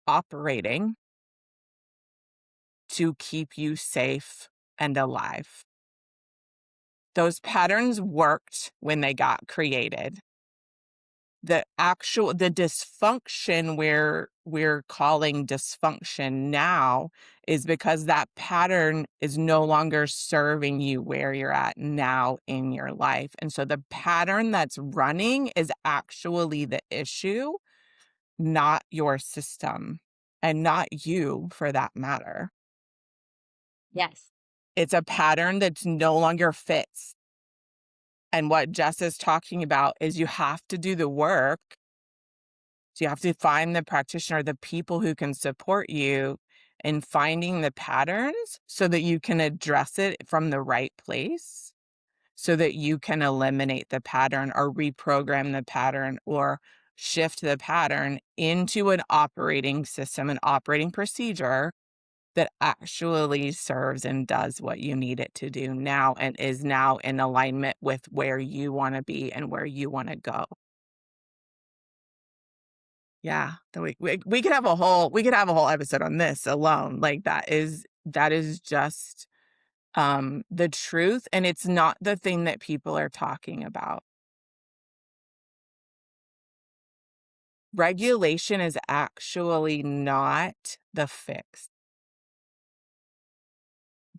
operating to keep you safe and alive. Those patterns worked when they got created. The dysfunction we're calling dysfunction now is because that pattern is no longer serving you where you're at now in your life. And so the pattern that's running is actually the issue, not your system and not you for that matter. Yes. It's a pattern that's no longer fits. And what Jess is talking about is you have to do the work. So you have to find the practitioner, the people who can support you in finding the patterns so that you can address it from the right place, so that you can eliminate the pattern or reprogram the pattern or shift the pattern into an operating system, an operating procedure that actually serves and does what you need it to do now and is now in alignment with where you wanna be and where you wanna go. Yeah, we could have a whole episode on this alone, like, that is just, the truth, and it's not the thing that people are talking about. Regulation is actually not the fix.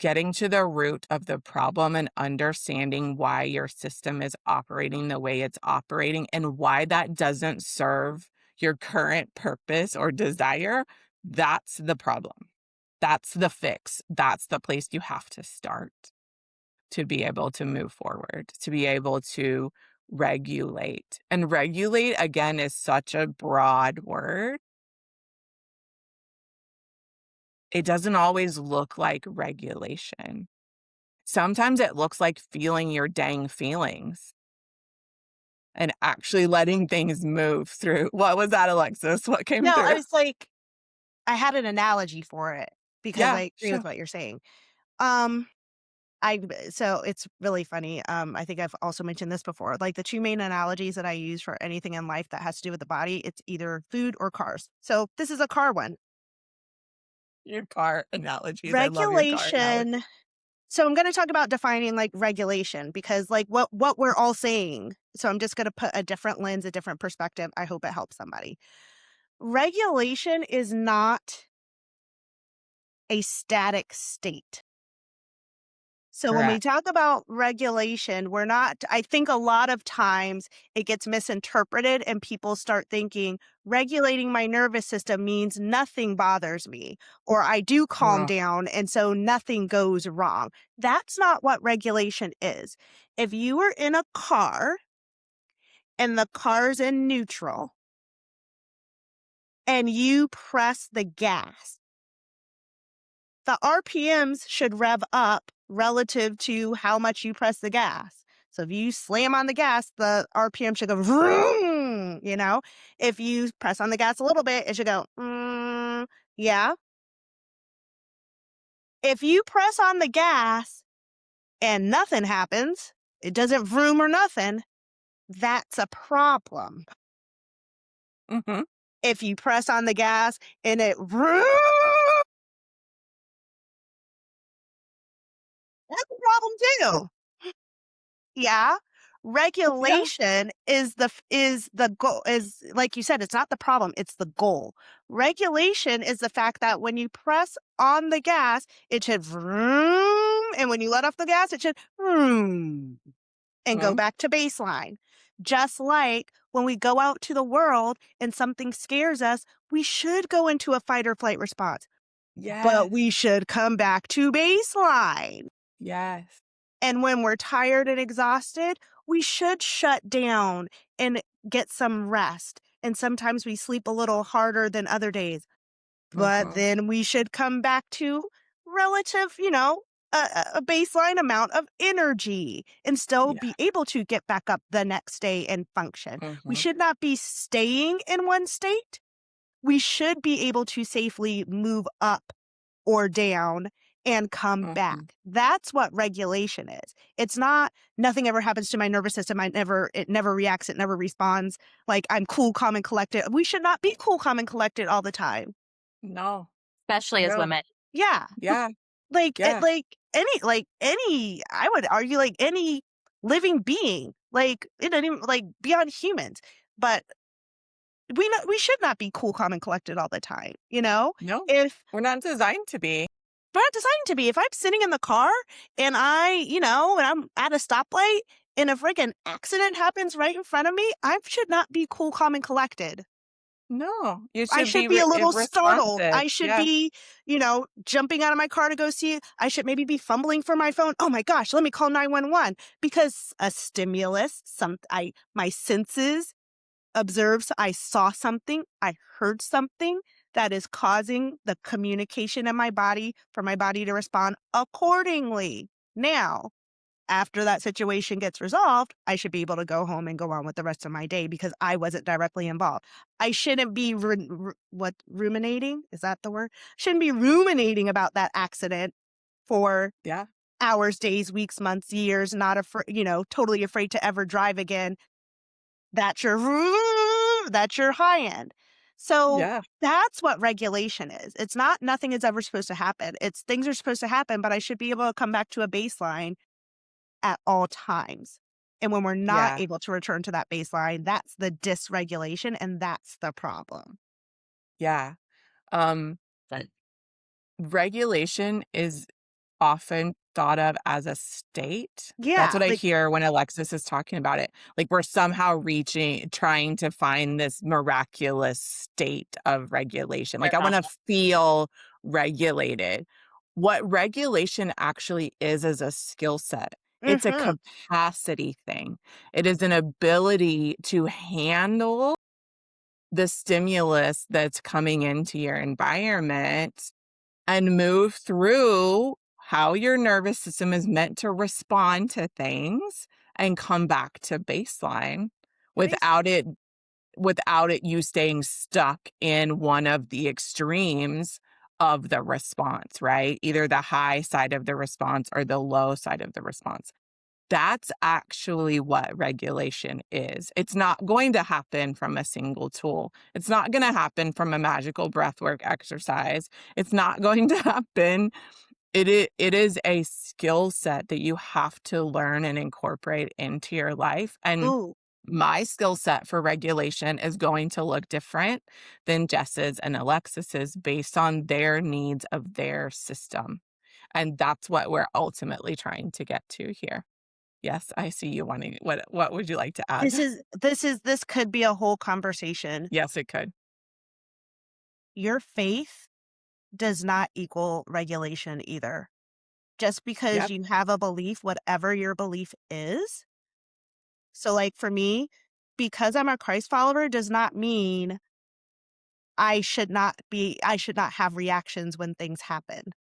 getting to the root of the problem and understanding why your system is operating the way it's operating and why that doesn't serve your current purpose or desire, that's the problem. That's the fix. That's the place you have to start to be able to move forward, to be able to regulate. And regulate, again, is such a broad word. It doesn't always look like regulation. Sometimes it looks like feeling your dang feelings and actually letting things move through. What was that, Alexis? What came No, I through? was like, I had an analogy for it because Yeah, I agree with sure. what you're saying. Um, so it's really funny. I think I've also mentioned this before. Like the two main analogies that I use for anything in life that has to do with the body, it's either food or cars. So this is a car one. Your car analogies. I love your car Regulation. analogies. So I'm going to talk about defining like regulation because like what we're all saying. So I'm just going to put a different lens, a different perspective. I hope it helps somebody. Regulation is not a static state. So when we Correct. talk about regulation, we're not, I think a lot of times it gets misinterpreted and people start thinking regulating my nervous system means nothing bothers me or I do calm Ugh. down and so nothing goes wrong. That's not what regulation is. If you were in a car and the car's in neutral and you press the gas, the RPMs should rev up relative to how much you press the gas. So if you slam on the gas, the RPM should go vroom, you know? If you press on the gas a little bit, it should go, yeah. If you press on the gas and nothing happens, it doesn't vroom or nothing, that's a problem. Mhm. If you press on the gas and it vroom, that's a problem too. Yeah. Yeah. Regulation is the goal, is like you said, it's not the problem, it's the goal. Regulation is the fact that when you press on the gas, it should vroom, and when you let off the gas, it should vroom and go Mhm. back to baseline. Just like when we go out to the world and something scares us, we should go into a fight or flight response, but Yes. we should come back to baseline. Yes. And when we're tired and exhausted, we should shut down and get some rest. And sometimes we sleep a little harder than other days, but Mhm. then we should come back to relative, a baseline amount of energy and still Yeah. be able to get back up the next day and function. We Mhm. should not be staying in one state. We should be able to safely move up or down and come Mhm. back. That's what regulation is. It's not nothing ever happens to my nervous system. It never reacts. It never responds. Like I'm cool, calm, and collected. We should not be cool, calm, and collected all the time. No. especially as No. women. Yeah. Yeah. Like, Yeah. I would argue like any living being, like it doesn't even like beyond humans, but we should not be cool, calm, and collected all the time. No. If We're not designed to be. we're not designed to be. If I'm sitting in the car and and I'm at a stoplight and a freaking accident happens right in front of me, I should not be cool, calm, and collected. No. You I should should be be a little startled. responsive. I should Yeah. be, jumping out of my car to go see it. I should maybe be fumbling for my phone. Oh my gosh, let me call 911 because a stimulus, my senses observes, I saw something, I heard something that is causing the communication in my body for my body to respond accordingly. Now, after that situation gets resolved, I should be able to go home and go on with the rest of my day because I wasn't directly involved. I shouldn't be ruminating. Is that the word? Shouldn't be ruminating about that accident for Yeah. hours, days, weeks, months, years, not afraid, totally afraid to ever drive again. That's your that's your high end. So Yeah. that's what regulation is. It's not nothing is ever supposed to happen. It's things are supposed to happen, but I should be able to come back to a baseline at all times. And when we're not Yeah. able to return to that baseline, that's the dysregulation and that's the problem. Yeah. Um, But regulation is often thought of as a state. That's Yeah, what I like hear when Alexis is talking about it. Like, we're somehow trying to find this miraculous state of regulation. Like, I wanna feel regulated. What regulation actually is a skill set. It's a mhm, capacity thing. It is an ability to handle the stimulus that's coming into your environment and move through how your nervous system is meant to respond to things and come back to baseline base without it you staying stuck in one of the extremes of the response, right? Either the high side of the response or the low side of the response. That's actually what regulation is. It's not going to happen from a single tool. It's not going to happen from a magical breathwork exercise. It's not going to happen. It is a skill set that you have to learn and incorporate into your life. And ooh, my skill set for regulation is going to look different than Jess's and Alexis's based on their needs of their system. And that's what we're ultimately trying to get to here. Yes, I see you wanting what would you like to add? this could be a whole conversation. Yes, it could. Your faith does not equal regulation either. Just because Yep, you have a belief, whatever your belief is. So, like for me, because I'm a Christ follower does not mean I should not have reactions when things happen,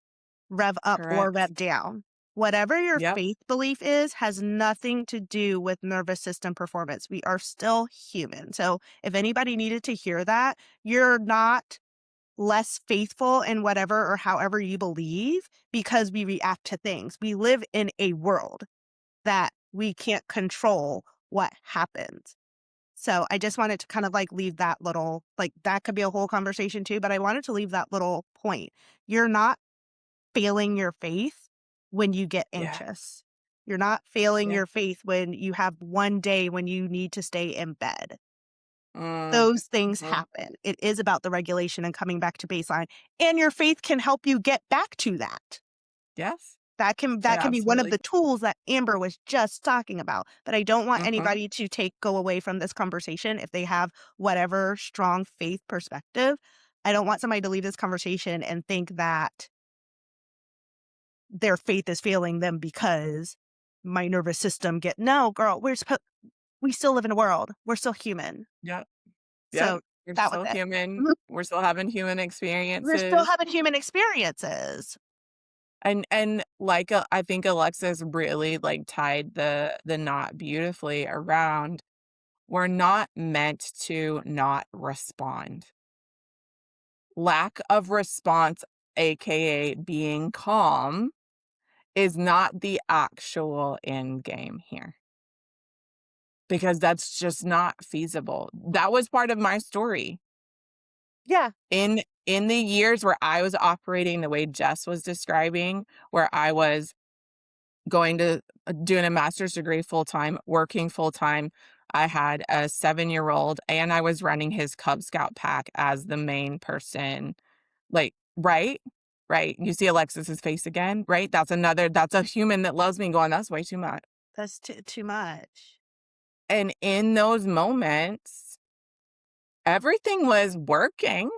rev up or correct. rev down. Whatever your Yep, faith belief is has nothing to do with nervous system performance. We are still human. So, if anybody needed to hear that, you're not less faithful in whatever or however you believe because we react to things. We live in a world that we can't control what happens. So I just wanted to kind of like leave that little, like that could be a whole conversation too, but I wanted to leave that little point. You're not failing your faith when you get yeah, anxious. You're not failing yeah. your faith when you have one day when you need to stay in bed. Mm, Those things mhm. happen. It is about the regulation and coming back to baseline. And your faith can help you get back to that. Yes, it That can be one of absolutely the tools that Amber was just talking about. But I don't want mhm, anybody to go away from this conversation if they have whatever strong faith perspective. I don't want somebody to leave this conversation and think that their faith is failing them because my nervous system get no, girl, we still live in a world. We're still human. yep, yep. So We're that was still it. human. Mhm. We're still having human We're still experiences. having human experiences. And like, I think Alexis really, like, tied the knot beautifully around, we're not meant to not respond. Lack of response, AKA being calm, is not the actual end game here because that's just not feasible. That was part of my story. Yeah. In the years where I was operating the way Jess was describing, where I was going to doing a master's degree full time, working full time, I had a 7-year-old and I was running his Cub Scout pack as the main person. Like, right? Right. You see Alexis's face again, right? That's a human that loves me going, "That's way too much." That's too much. And in those moments, everything was working,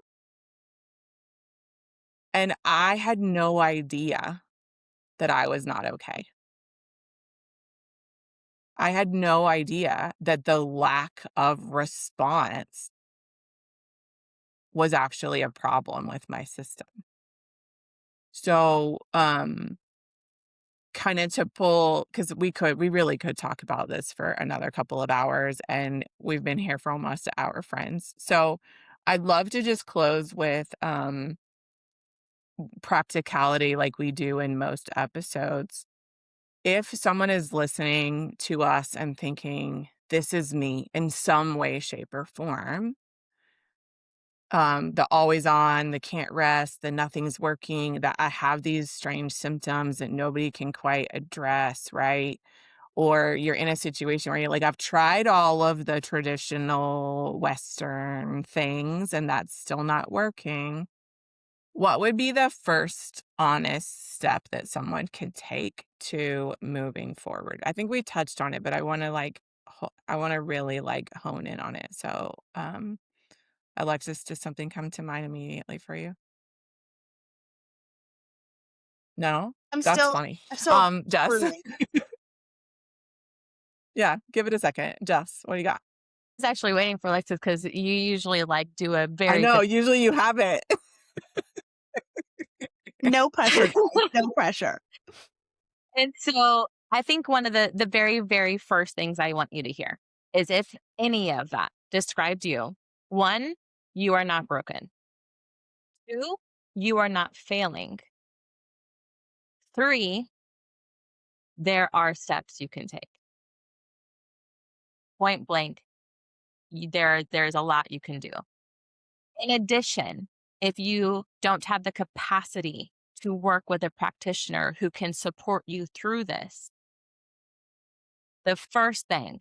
and I had no idea that I was not okay. I had no idea that the lack of response was actually a problem with my system. So, kinda to pull, because we really could talk about this for another couple of hours, and we've been here for almost an hour, friends. So, I'd love to just close with, practicality like we do in most episodes. If someone is listening to us and thinking, "This is me in some way, shape, or form," the always on, the can't rest, the nothing's working, that I have these strange symptoms that nobody can quite address, right? Or you're in a situation where you're like, I've tried all of the traditional Western things and that's still not working. What would be the first honest step that someone could take to moving forward? I think we touched on it, but I wanna, like, I wanna really, like, hone in on it. So, Alexis, does something come to mind immediately for you? No? I'm That's still funny. I'm still Jess? brewing. Yeah, give it a second. Jess, what do you got? I was actually waiting for Alexis because you usually like do a I very know, good. usually you have it. No pressure, guys, no pressure. And so I think one of the very, very first things I want you to hear is if any of that described you, one, you are not broken. Two, you are not failing. Three, there are steps you can take. Point blank, there's a lot you can do. In addition, if you don't have the capacity to work with a practitioner who can support you through this, the first thing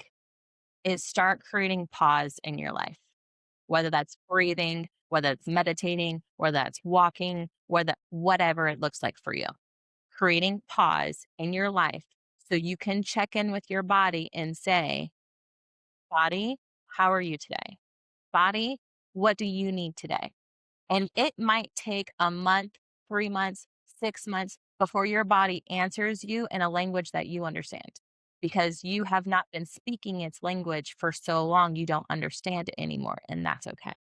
is start creating pause in your life, whether that's breathing, whether it's meditating, whether that's walking, whatever it looks like for you. Creating pause in your life so you can check in with your body and say, body, how are you today? Body, what do you need today? And it might take a month, 3 months, 6 months before your body answers you in a language that you understand because you have not been speaking its language for so long, you don't understand it anymore. And that's okay.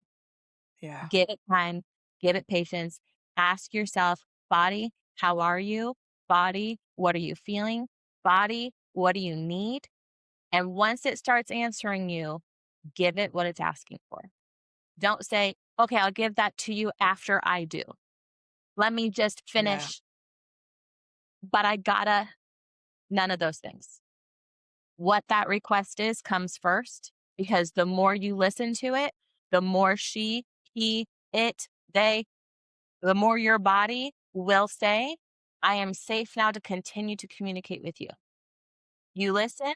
Yeah, Give it time, give it patience. Ask yourself, body, how are you? Body, what are you feeling? Body, what do you need? And once it starts answering you, give it what it's asking for. Don't say, okay, I'll give that to you after I do. Let me just yeah, finish, but I gotta, none of those things. What that request is comes first because the more you listen to it, the more she, he, it, they, the more your body will say, I am safe now to continue to communicate with you. You listen,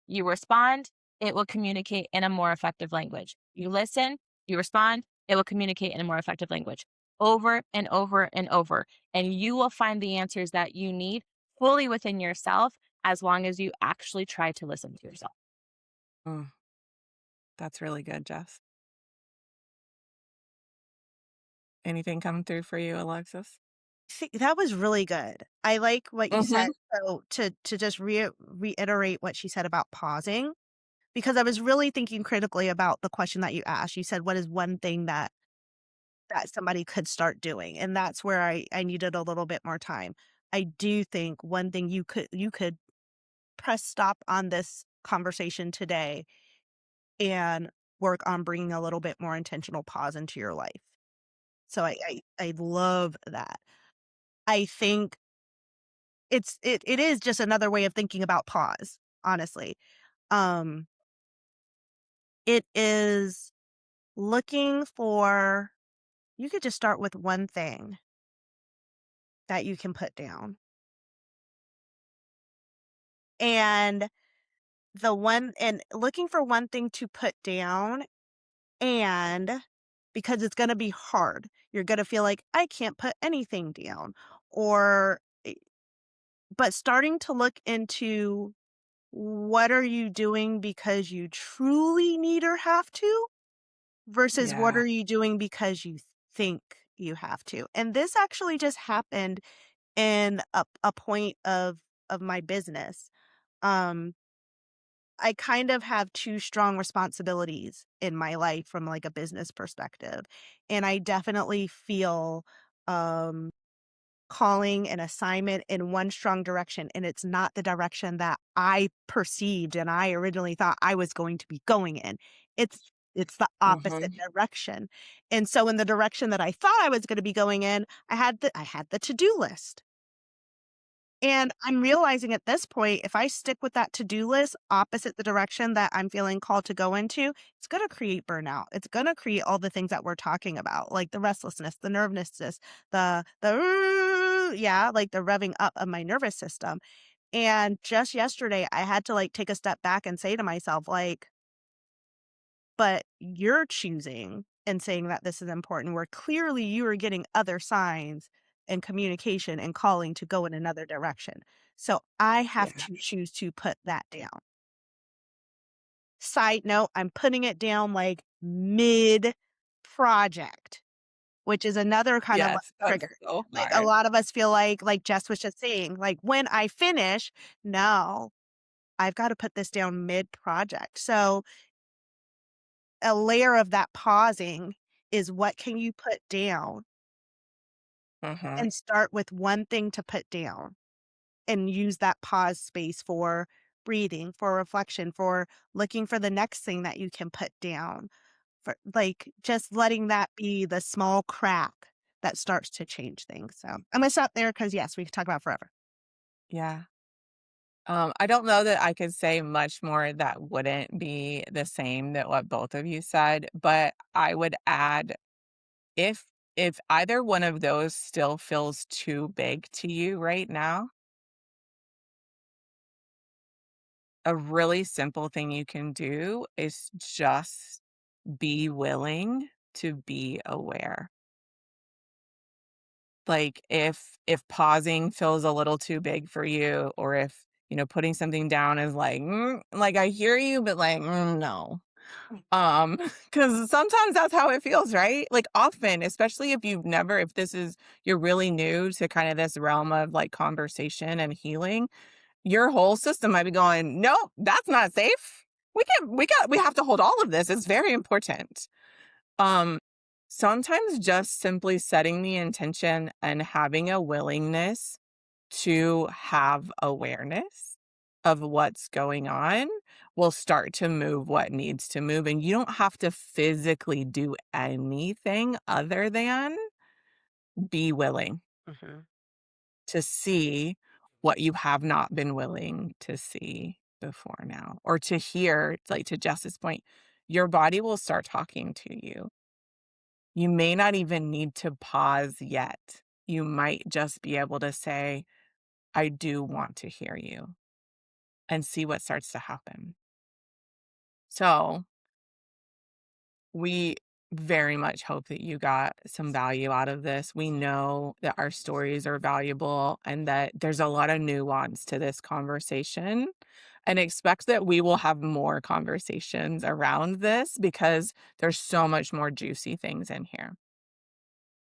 you respond, it will communicate in a more effective language. You listen, you respond, it will communicate in a more effective language over and over and over. And you will find the answers that you need fully within yourself as long as you actually try to listen to yourself. mm, that's really good, Jess. Anything coming through for you, Alexis? See, that was really good. I like what you said. Mhm. So to just reiterate what she said about pausing, because I was really thinking critically about the question that you asked. You said, "What is one thing that somebody could start doing?" And that's where I needed a little bit more time. I do think one thing you could press stop on this conversation today and work on bringing a little bit more intentional pause into your life. So I love that. I think it is just another way of thinking about pause, honestly. Um, it is looking for you could just start with one thing that you can put down. And and looking for one thing to put down and because it's gonna be hard. You're gonna feel like I can't put anything down or but starting to look into what are you doing because you truly need or have to versus what Yeah. are you doing because you think you have to. And this actually just happened in a point of my business. Um I kind of have two strong responsibilities in my life from like a business perspective. And I definitely feel um calling an assignment in one strong direction and it's not the direction that I perceived and I originally thought I was going to be going in. It's the opposite Mhm. direction. And so in the direction that I thought I was going to be going in, I had the to-do list. And I'm realizing at this point, if I stick with that to-do list opposite the direction that I'm feeling called to go into, it's going to create burnout. It's going to create all the things that we're talking about, like the restlessness, the nervousness, yeah, like the revving up of my nervous system. And just yesterday, I had to like take a step back and say to myself, like, but you're choosing and saying that this is important, where clearly you are getting other signs and communication and calling to go in another direction. So I have Yeah. to choose to put that down. Side note, I'm putting it down like mid project, which is another kind of like Yes, that's trigger. so Like a hard. lot of us feel like Jess was just saying, like when I finish, no, I've got to put this down mid project. So a layer of that pausing is what can you put down Mhm. and start with one thing to put down and use that pause space for breathing, for reflection, for looking for the next thing that you can put down, for like just letting that be the small crack that starts to change things. So I'm gonna stop there because yes, we could talk about forever. Yeah. I don't know that I could say much more that wouldn't be the same that what both of you said, but I would add if if either one of those still feels too big to you right now, a really simple thing you can do is just be willing to be aware. Like if pausing feels a little too big for you or if, putting something down is like I hear you but no. Cuz sometimes that's how it feels, right? Like often, especially if this is you're really new to kind of this realm of like conversation and healing, your whole system might be going, "Nope, that's not safe. We have to hold all of this. It's very important." Um, Sometimes just simply setting the intention and having a willingness to have awareness of what's going on will start to move what needs to move. And you don't have to physically do anything other than be willing Mhm. to see what you have not been willing to see before now or to hear, like to Jess's point, your body will start talking to you. You may not even need to pause yet. You might just be able to say, I do want to hear you and see what starts to happen. So, we very much hope that you got some value out of this. We know that our stories are valuable and that there's a lot of nuance to this conversation. And expect that we will have more conversations around this because there's so much more juicy things in here.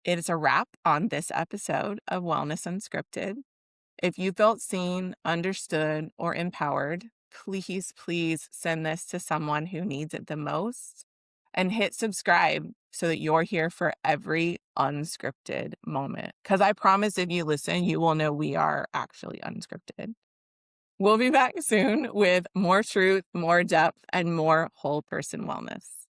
It's a wrap on this episode of Wellness Unscripted. If you felt seen, understood, or empowered, please, please send this to someone who needs it the most and hit subscribe so that you're here for every unscripted moment. Because I promise if you listen, you will know we are actually unscripted. We'll be back soon with more truth, more depth, and more whole person wellness.